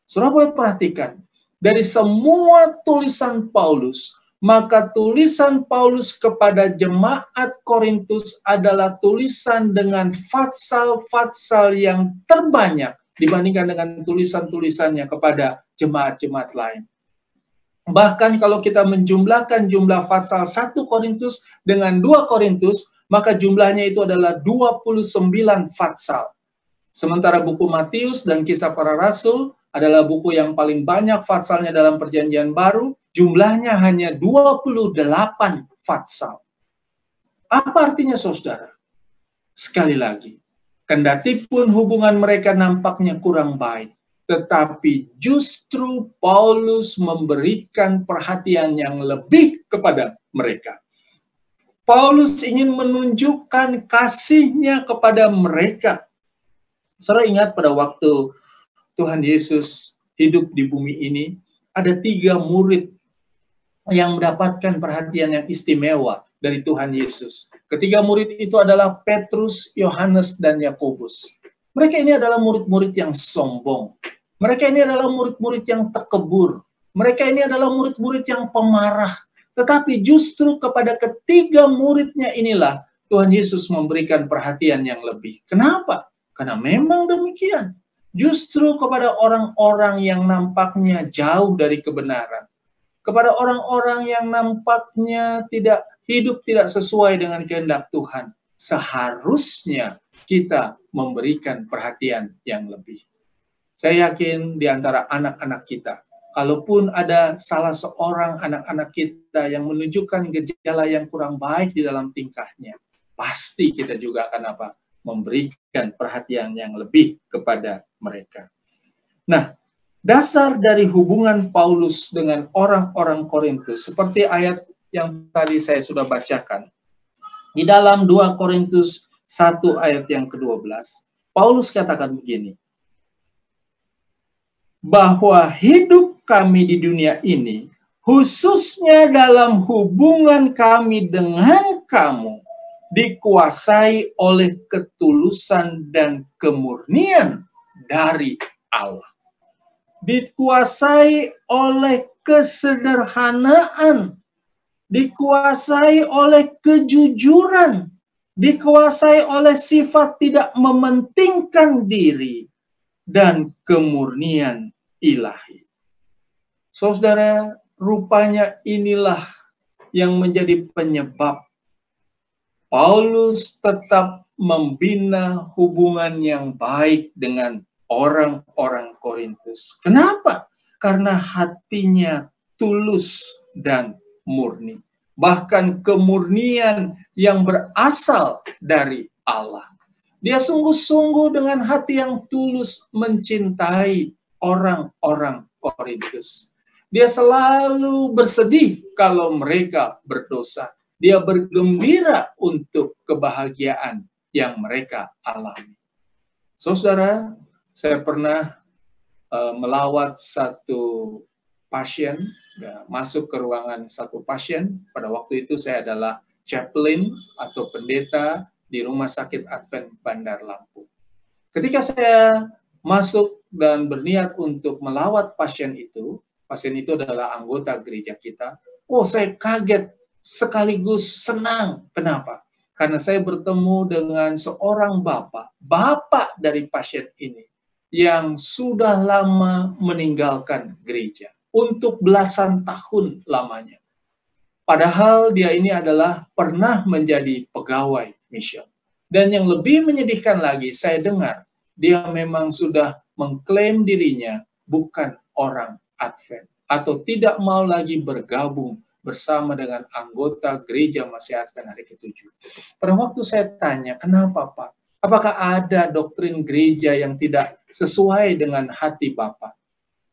Saudara boleh perhatikan, dari semua tulisan Paulus, maka tulisan Paulus kepada jemaat Korintus adalah tulisan dengan fatsal-fatsal yang terbanyak dibandingkan dengan tulisan-tulisannya kepada jemaat-jemaat lain. Bahkan kalau kita menjumlahkan jumlah fatsal 1 Korintus dengan 2 Korintus, maka jumlahnya itu adalah 29 fatsal. Sementara buku Matius dan Kisah Para Rasul adalah buku yang paling banyak fatsalnya dalam Perjanjian Baru, jumlahnya hanya 28 fatsal. Apa artinya, saudara? Sekali lagi, kendati pun hubungan mereka nampaknya kurang baik, tetapi justru Paulus memberikan perhatian yang lebih kepada mereka. Paulus ingin menunjukkan kasihnya kepada mereka. Saudara ingat pada waktu Tuhan Yesus hidup di bumi ini, ada 3 murid yang mendapatkan perhatian yang istimewa dari Tuhan Yesus. Ketiga murid itu adalah Petrus, Yohanes, dan Yakobus. Mereka ini adalah murid-murid yang sombong. Mereka ini adalah murid-murid yang takabur. Mereka ini adalah murid-murid yang pemarah. Tetapi justru kepada ketiga muridnya inilah Tuhan Yesus memberikan perhatian yang lebih. Kenapa? Karena memang demikian. Justru kepada orang-orang yang nampaknya jauh dari kebenaran, kepada orang-orang yang nampaknya hidup tidak sesuai dengan kehendak Tuhan, seharusnya kita memberikan perhatian yang lebih. Saya yakin di antara anak-anak kita, kalaupun ada salah seorang anak-anak kita yang menunjukkan gejala yang kurang baik di dalam tingkahnya, pasti kita juga akan memberikan perhatian yang lebih kepada mereka. Nah, dasar dari hubungan Paulus dengan orang-orang Korintus, seperti ayat yang tadi saya sudah bacakan, di dalam 2 Korintus 1 ayat yang ke-12, Paulus katakan begini, bahwa hidup kami di dunia ini, khususnya dalam hubungan kami dengan kamu, dikuasai oleh ketulusan dan kemurnian dari Allah. Dikuasai oleh kesederhanaan, dikuasai oleh kejujuran, dikuasai oleh sifat tidak mementingkan diri, dan kemurnian ilahi. Saudara, rupanya inilah yang menjadi penyebab Paulus tetap membina hubungan yang baik dengan orang-orang Korintus. Kenapa? Karena hatinya tulus dan murni. Bahkan kemurnian yang berasal dari Allah. Dia sungguh-sungguh dengan hati yang tulus mencintai orang-orang Korintus. Dia selalu bersedih kalau mereka berdosa. Dia bergembira untuk kebahagiaan yang mereka alami. Saudara, saya pernah melawat satu pasien, masuk ke ruangan satu pasien. Pada waktu itu saya adalah chaplain atau pendeta di Rumah Sakit Advent Bandar Lampung. Ketika saya masuk dan berniat untuk melawat pasien itu adalah anggota gereja kita. Oh, saya kaget sekaligus senang. Kenapa? Karena saya bertemu dengan seorang bapak dari pasien ini yang sudah lama meninggalkan gereja untuk belasan tahun lamanya. Padahal dia ini adalah pernah menjadi pegawai mission. Dan yang lebih menyedihkan lagi, saya dengar dia memang sudah mengklaim dirinya bukan orang Advent atau tidak mau lagi bergabung bersama dengan anggota gereja Masih Advent hari ke-7. Pada waktu saya tanya, kenapa Pak? Apakah ada doktrin gereja yang tidak sesuai dengan hati Bapak?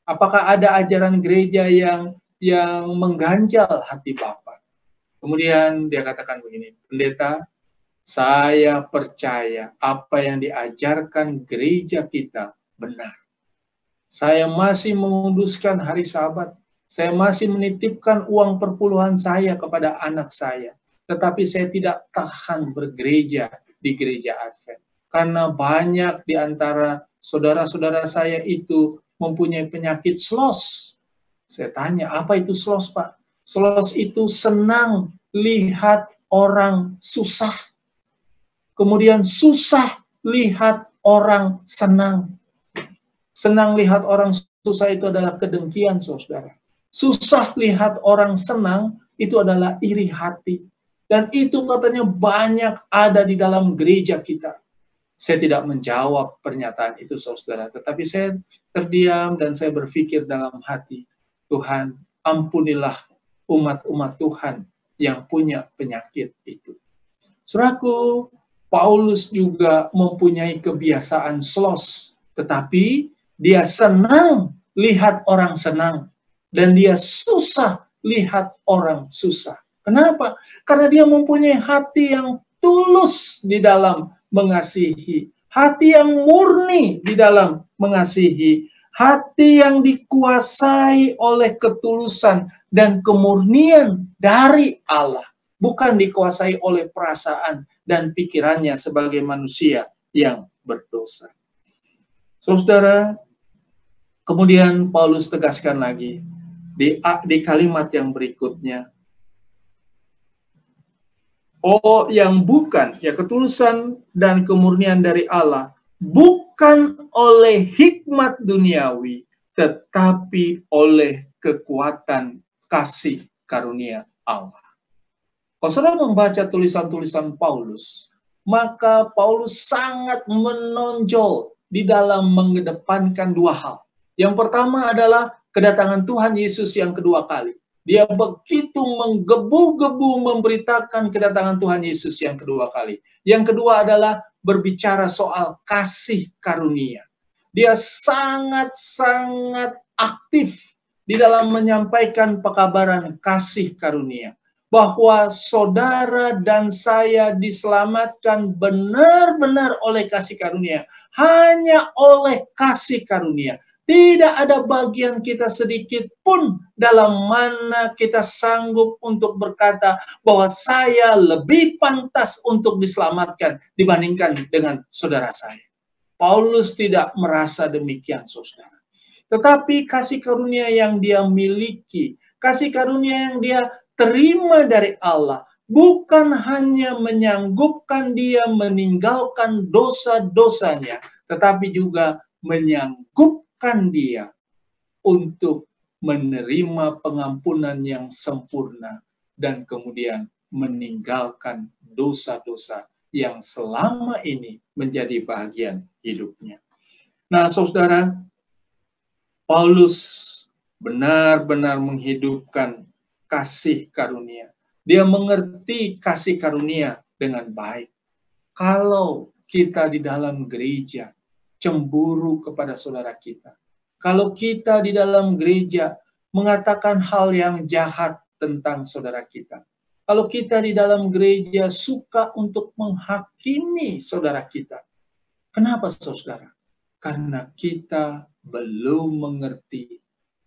Apakah ada ajaran gereja yang mengganjal hati Bapak? Kemudian dia katakan begini, pendeta, saya percaya apa yang diajarkan gereja kita benar. Saya masih menguduskan hari Sabat. Saya masih menitipkan uang perpuluhan saya kepada anak saya. Tetapi saya tidak tahan bergereja di gereja Advent. Karena banyak di antara saudara-saudara saya itu mempunyai penyakit SLOS. Saya tanya, apa itu SLOS, Pak? SLOS itu senang lihat orang susah. Kemudian susah lihat orang senang. Senang lihat orang susah itu adalah kedengkian, saudara. Susah lihat orang senang itu adalah iri hati. Dan itu katanya banyak ada di dalam gereja kita. Saya tidak menjawab pernyataan itu, saudara. Tetapi saya terdiam dan saya berpikir dalam hati, Tuhan, ampunilah umat-umat Tuhan yang punya penyakit itu. Saudaraku, Paulus juga mempunyai kebiasaan SLOS. Tetapi dia senang lihat orang senang. Dan dia susah lihat orang susah. Kenapa? Karena dia mempunyai hati yang tulus di dalam mengasihi, hati yang murni di dalam mengasihi, hati yang dikuasai oleh ketulusan dan kemurnian dari Allah, bukan dikuasai oleh perasaan dan pikirannya sebagai manusia yang berdosa. Saudara, kemudian Paulus tegaskan lagi di kalimat yang berikutnya, yang bukan, ya ketulusan dan kemurnian dari Allah, bukan oleh hikmat duniawi, tetapi oleh kekuatan kasih karunia Allah. Kalau saudara membaca tulisan-tulisan Paulus, maka Paulus sangat menonjol di dalam mengedepankan dua hal. Yang pertama adalah kedatangan Tuhan Yesus yang kedua kali. Dia begitu menggebu-gebu memberitakan kedatangan Tuhan Yesus yang kedua kali. Yang kedua adalah berbicara soal kasih karunia. Dia sangat-sangat aktif di dalam menyampaikan pekabaran kasih karunia. Bahwa saudara dan saya diselamatkan benar-benar oleh kasih karunia. Hanya oleh kasih karunia. Tidak ada bagian kita sedikit pun dalam mana kita sanggup untuk berkata bahwa saya lebih pantas untuk diselamatkan dibandingkan dengan saudara saya. Paulus tidak merasa demikian, saudara. Tetapi kasih karunia yang dia miliki, kasih karunia yang dia terima dari Allah, bukan hanya menyanggupkan dia meninggalkan dosa-dosanya, tetapi juga menyanggupkan dia untuk menerima pengampunan yang sempurna dan kemudian meninggalkan dosa-dosa yang selama ini menjadi bagian hidupnya. Nah, saudara, Paulus benar-benar menghidupkan kasih karunia. Dia mengerti kasih karunia dengan baik. Kalau kita di dalam gereja cemburu kepada saudara kita, kalau kita di dalam gereja mengatakan hal yang jahat tentang saudara kita, kalau kita di dalam gereja suka untuk menghakimi saudara kita, kenapa saudara? Karena kita belum mengerti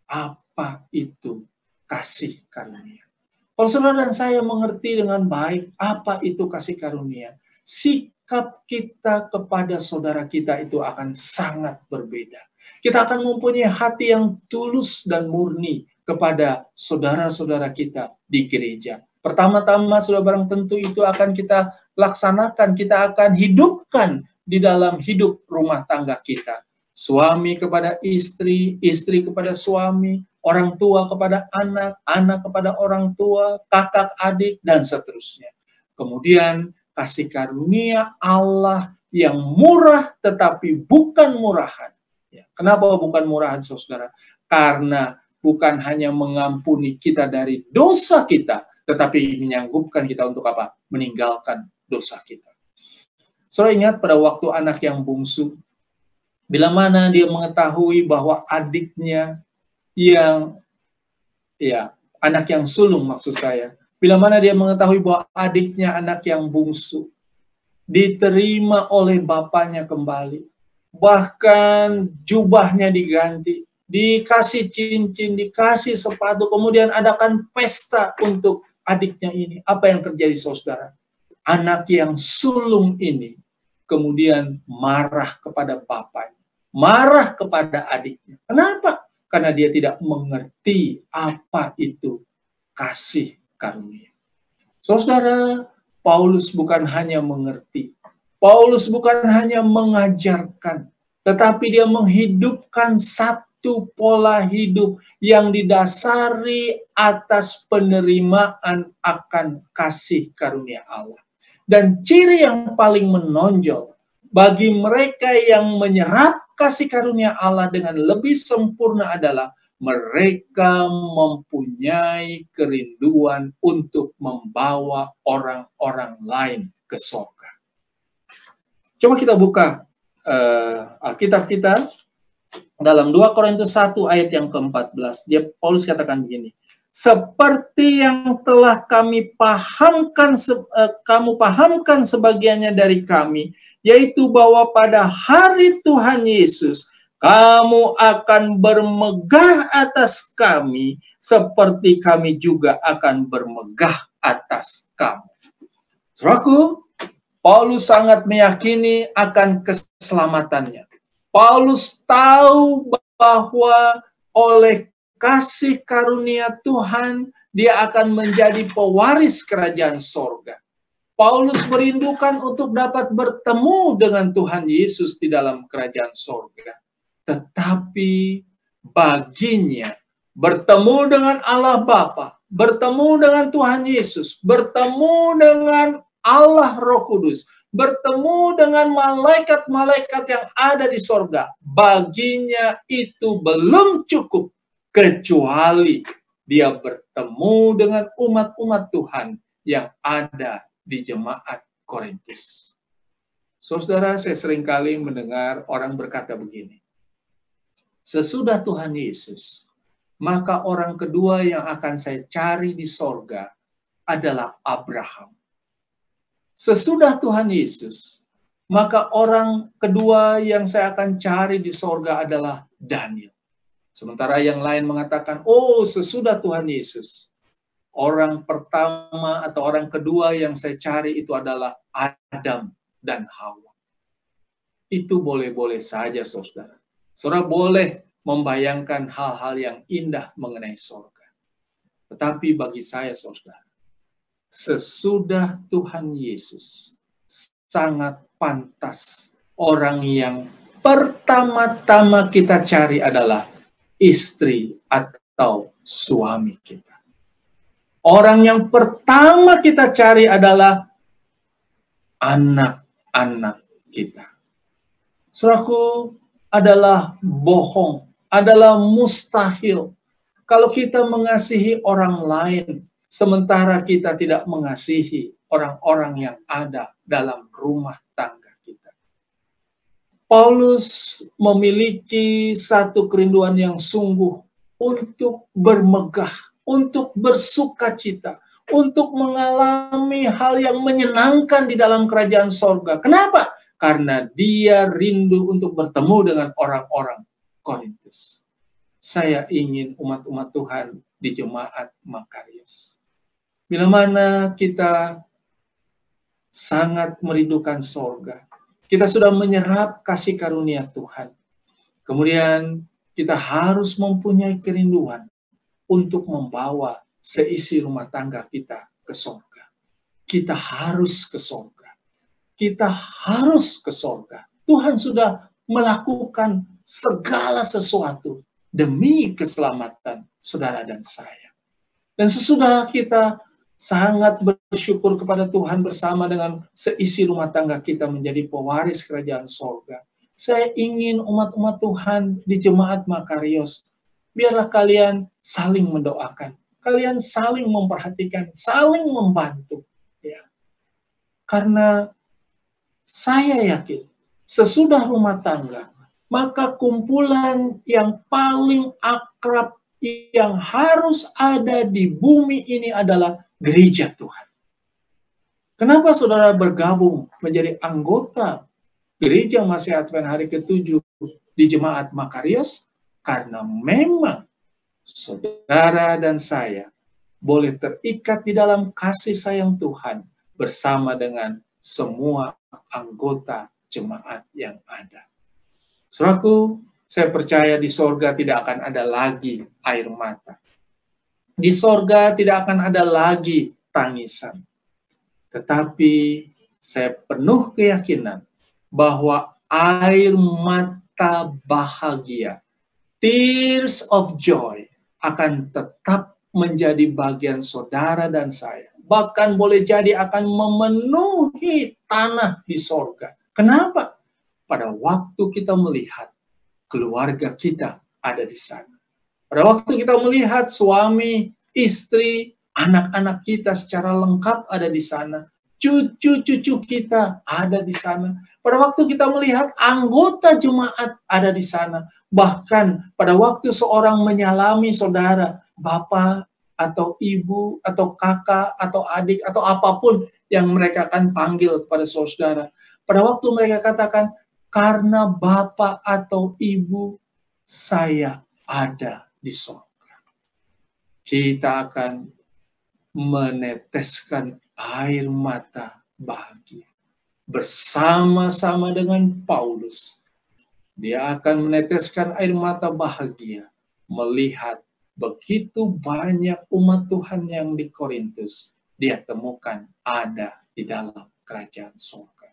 apa itu kasih karunia. Kalau saudara dan saya mengerti dengan baik apa itu kasih karunia, sikap kita kepada saudara kita itu akan sangat berbeda. Kita akan mempunyai hati yang tulus dan murni kepada saudara-saudara kita di gereja. Pertama-tama, saudara, barang tentu itu akan kita laksanakan, kita akan hidupkan di dalam hidup rumah tangga kita. Suami kepada istri, istri kepada suami, orang tua kepada anak, anak kepada orang tua, kakak, adik, dan seterusnya. Kemudian kasih karunia Allah yang murah tetapi bukan murahan. Ya, kenapa bukan murahan, saudara? Karena bukan hanya mengampuni kita dari dosa kita, tetapi menyanggupkan kita untuk apa? Meninggalkan dosa kita. Saudara ingat pada waktu anak yang bungsu, bila mana dia mengetahui bahwa adiknya yang, ya, anak yang sulung maksud saya, bila mana dia mengetahui bahwa adiknya anak yang bungsu diterima oleh bapaknya kembali, bahkan jubahnya diganti, dikasih cincin, dikasih sepatu, kemudian adakan pesta untuk adiknya ini. Apa yang terjadi, saudara? Anak yang sulung ini kemudian marah kepada bapaknya, marah kepada adiknya. Kenapa? Karena dia tidak mengerti apa itu kasih karunia. Saudara, Paulus bukan hanya mengerti, Paulus bukan hanya mengajarkan, tetapi dia menghidupkan satu pola hidup yang didasari atas penerimaan akan kasih karunia Allah. Dan ciri yang paling menonjol bagi mereka yang menyerap kasih karunia Allah dengan lebih sempurna adalah mereka mempunyai kerinduan untuk membawa orang-orang lain ke surga. Coba kita buka Alkitab kita dalam 2 Korintus 1 ayat yang ke-14. Paulus katakan begini, seperti yang telah kamu pahamkan sebagiannya dari kami, yaitu bahwa pada hari Tuhan Yesus kamu akan bermegah atas kami, seperti kami juga akan bermegah atas kamu. Saudaraku, Paulus sangat meyakini akan keselamatannya. Paulus tahu bahwa oleh kasih karunia Tuhan, dia akan menjadi pewaris kerajaan sorga. Paulus merindukan untuk dapat bertemu dengan Tuhan Yesus di dalam kerajaan sorga. Tetapi baginya, bertemu dengan Allah Bapa, bertemu dengan Tuhan Yesus, bertemu dengan Allah Roh Kudus, bertemu dengan malaikat-malaikat yang ada di sorga, baginya itu belum cukup, kecuali dia bertemu dengan umat-umat Tuhan yang ada di jemaat Korintus. Saudara, saya seringkali mendengar orang berkata begini, sesudah Tuhan Yesus, maka orang kedua yang akan saya cari di sorga adalah Abraham. Sesudah Tuhan Yesus, maka orang kedua yang saya akan cari di sorga adalah Daniel. Sementara yang lain mengatakan, oh sesudah Tuhan Yesus, orang pertama atau orang kedua yang saya cari itu adalah Adam dan Hawa. Itu boleh-boleh saja, saudara. Saudara boleh membayangkan hal-hal yang indah mengenai sorga. Tetapi bagi saya, saudara, sesudah Tuhan Yesus, sangat pantas orang yang pertama-tama kita cari adalah istri atau suami kita. Orang yang pertama kita cari adalah anak-anak kita. Saudaraku, adalah bohong, adalah mustahil kalau kita mengasihi orang lain sementara kita tidak mengasihi orang-orang yang ada dalam rumah tangga kita. Paulus memiliki satu kerinduan yang sungguh untuk bermegah, untuk bersukacita, untuk mengalami hal yang menyenangkan di dalam kerajaan sorga. Kenapa? Karena dia rindu untuk bertemu dengan orang-orang Korintus. Saya ingin umat-umat Tuhan di jemaat Makarios, bila mana kita sangat merindukan sorga, kita sudah menyerap kasih karunia Tuhan. Kemudian kita harus mempunyai kerinduan untuk membawa seisi rumah tangga kita ke sorga. Kita harus ke sorga. Kita harus ke sorga. Tuhan sudah melakukan segala sesuatu demi keselamatan saudara dan saya. Dan sesudah kita sangat bersyukur kepada Tuhan bersama dengan seisi rumah tangga kita menjadi pewaris kerajaan sorga, saya ingin umat-umat Tuhan di jemaat Makarios, biarlah kalian saling mendoakan, kalian saling memperhatikan, saling membantu. Ya. Karena saya yakin sesudah rumah tangga, maka kumpulan yang paling akrab yang harus ada di bumi ini adalah gereja Tuhan. Kenapa saudara bergabung menjadi anggota gereja Masih Advent hari ke-7 di jemaat Makarios? Karena memang saudara dan saya boleh terikat di dalam kasih sayang Tuhan bersama dengan semua anggota jemaat yang ada. Saudaraku, saya percaya di sorga tidak akan ada lagi air mata. Di sorga tidak akan ada lagi tangisan. Tetapi saya penuh keyakinan bahwa air mata bahagia, tears of joy, akan tetap menjadi bagian saudara dan saya. Bahkan boleh jadi akan memenuhi tanah di sorga. Kenapa? Pada waktu kita melihat keluarga kita ada di sana. Pada waktu kita melihat suami, istri, anak-anak kita secara lengkap ada di sana. Cucu-cucu kita ada di sana. Pada waktu kita melihat anggota jemaat ada di sana. Bahkan pada waktu seorang menyalami saudara, Bapak atau ibu, atau kakak, atau adik, atau apapun yang mereka akan panggil kepada saudara. Pada waktu mereka katakan, karena Bapak atau Ibu saya ada di sorga, kita akan meneteskan air mata bahagia. Bersama-sama dengan Paulus, dia akan meneteskan air mata bahagia melihat begitu banyak umat Tuhan yang di Korintus dia temukan ada di dalam kerajaan surga.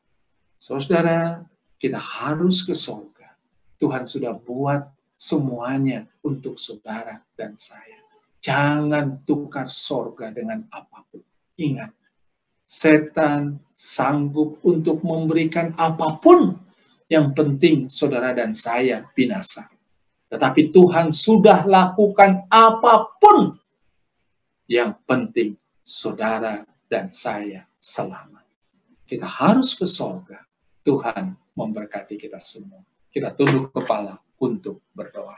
Saudara, kita harus ke surga. Tuhan sudah buat semuanya untuk saudara dan saya. Jangan tukar sorga dengan apapun. Ingat, setan sanggup untuk memberikan apapun. Yang penting saudara dan saya binasa. Tetapi Tuhan sudah lakukan apapun. Yang penting saudara dan saya selamat. Kita harus ke sorga. Tuhan memberkati kita semua. Kita tunduk kepala untuk berdoa.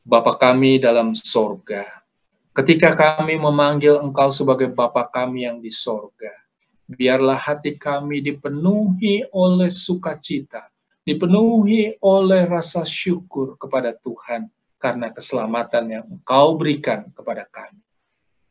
Bapa kami dalam sorga, ketika kami memanggil Engkau sebagai Bapa kami yang di sorga, biarlah hati kami dipenuhi oleh sukacita, dipenuhi oleh rasa syukur kepada Tuhan karena keselamatan yang Engkau berikan kepada kami.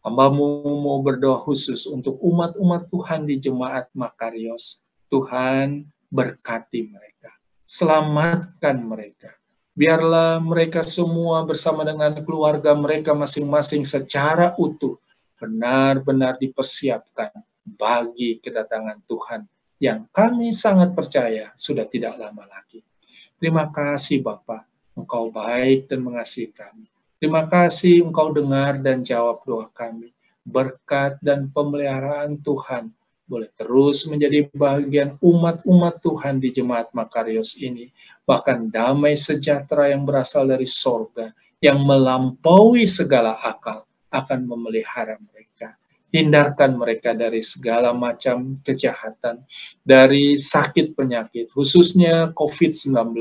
Hamba-Mu mau berdoa khusus untuk umat-umat Tuhan di Jemaat Makarios. Tuhan, berkati mereka, selamatkan mereka. Biarlah mereka semua bersama dengan keluarga mereka masing-masing secara utuh benar-benar dipersiapkan bagi kedatangan Tuhan yang kami sangat percaya sudah tidak lama lagi. Terima kasih Bapa, Engkau baik dan mengasihi kami. Terima kasih Engkau dengar dan jawab doa kami. Berkat dan pemeliharaan Tuhan boleh terus menjadi bagian umat-umat Tuhan di Jemaat Makarios ini. Bahkan damai sejahtera yang berasal dari sorga, yang melampaui segala akal, akan memelihara mereka. Hindarkan mereka dari segala macam kejahatan, dari sakit penyakit, khususnya COVID-19.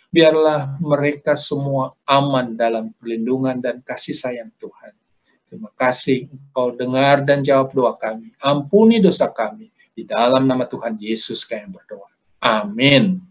Biarlah mereka semua aman dalam perlindungan dan kasih sayang Tuhan. Terima kasih Engkau dengar dan jawab doa kami. Ampuni dosa kami. Di dalam nama Tuhan Yesus kami berdoa. Amin.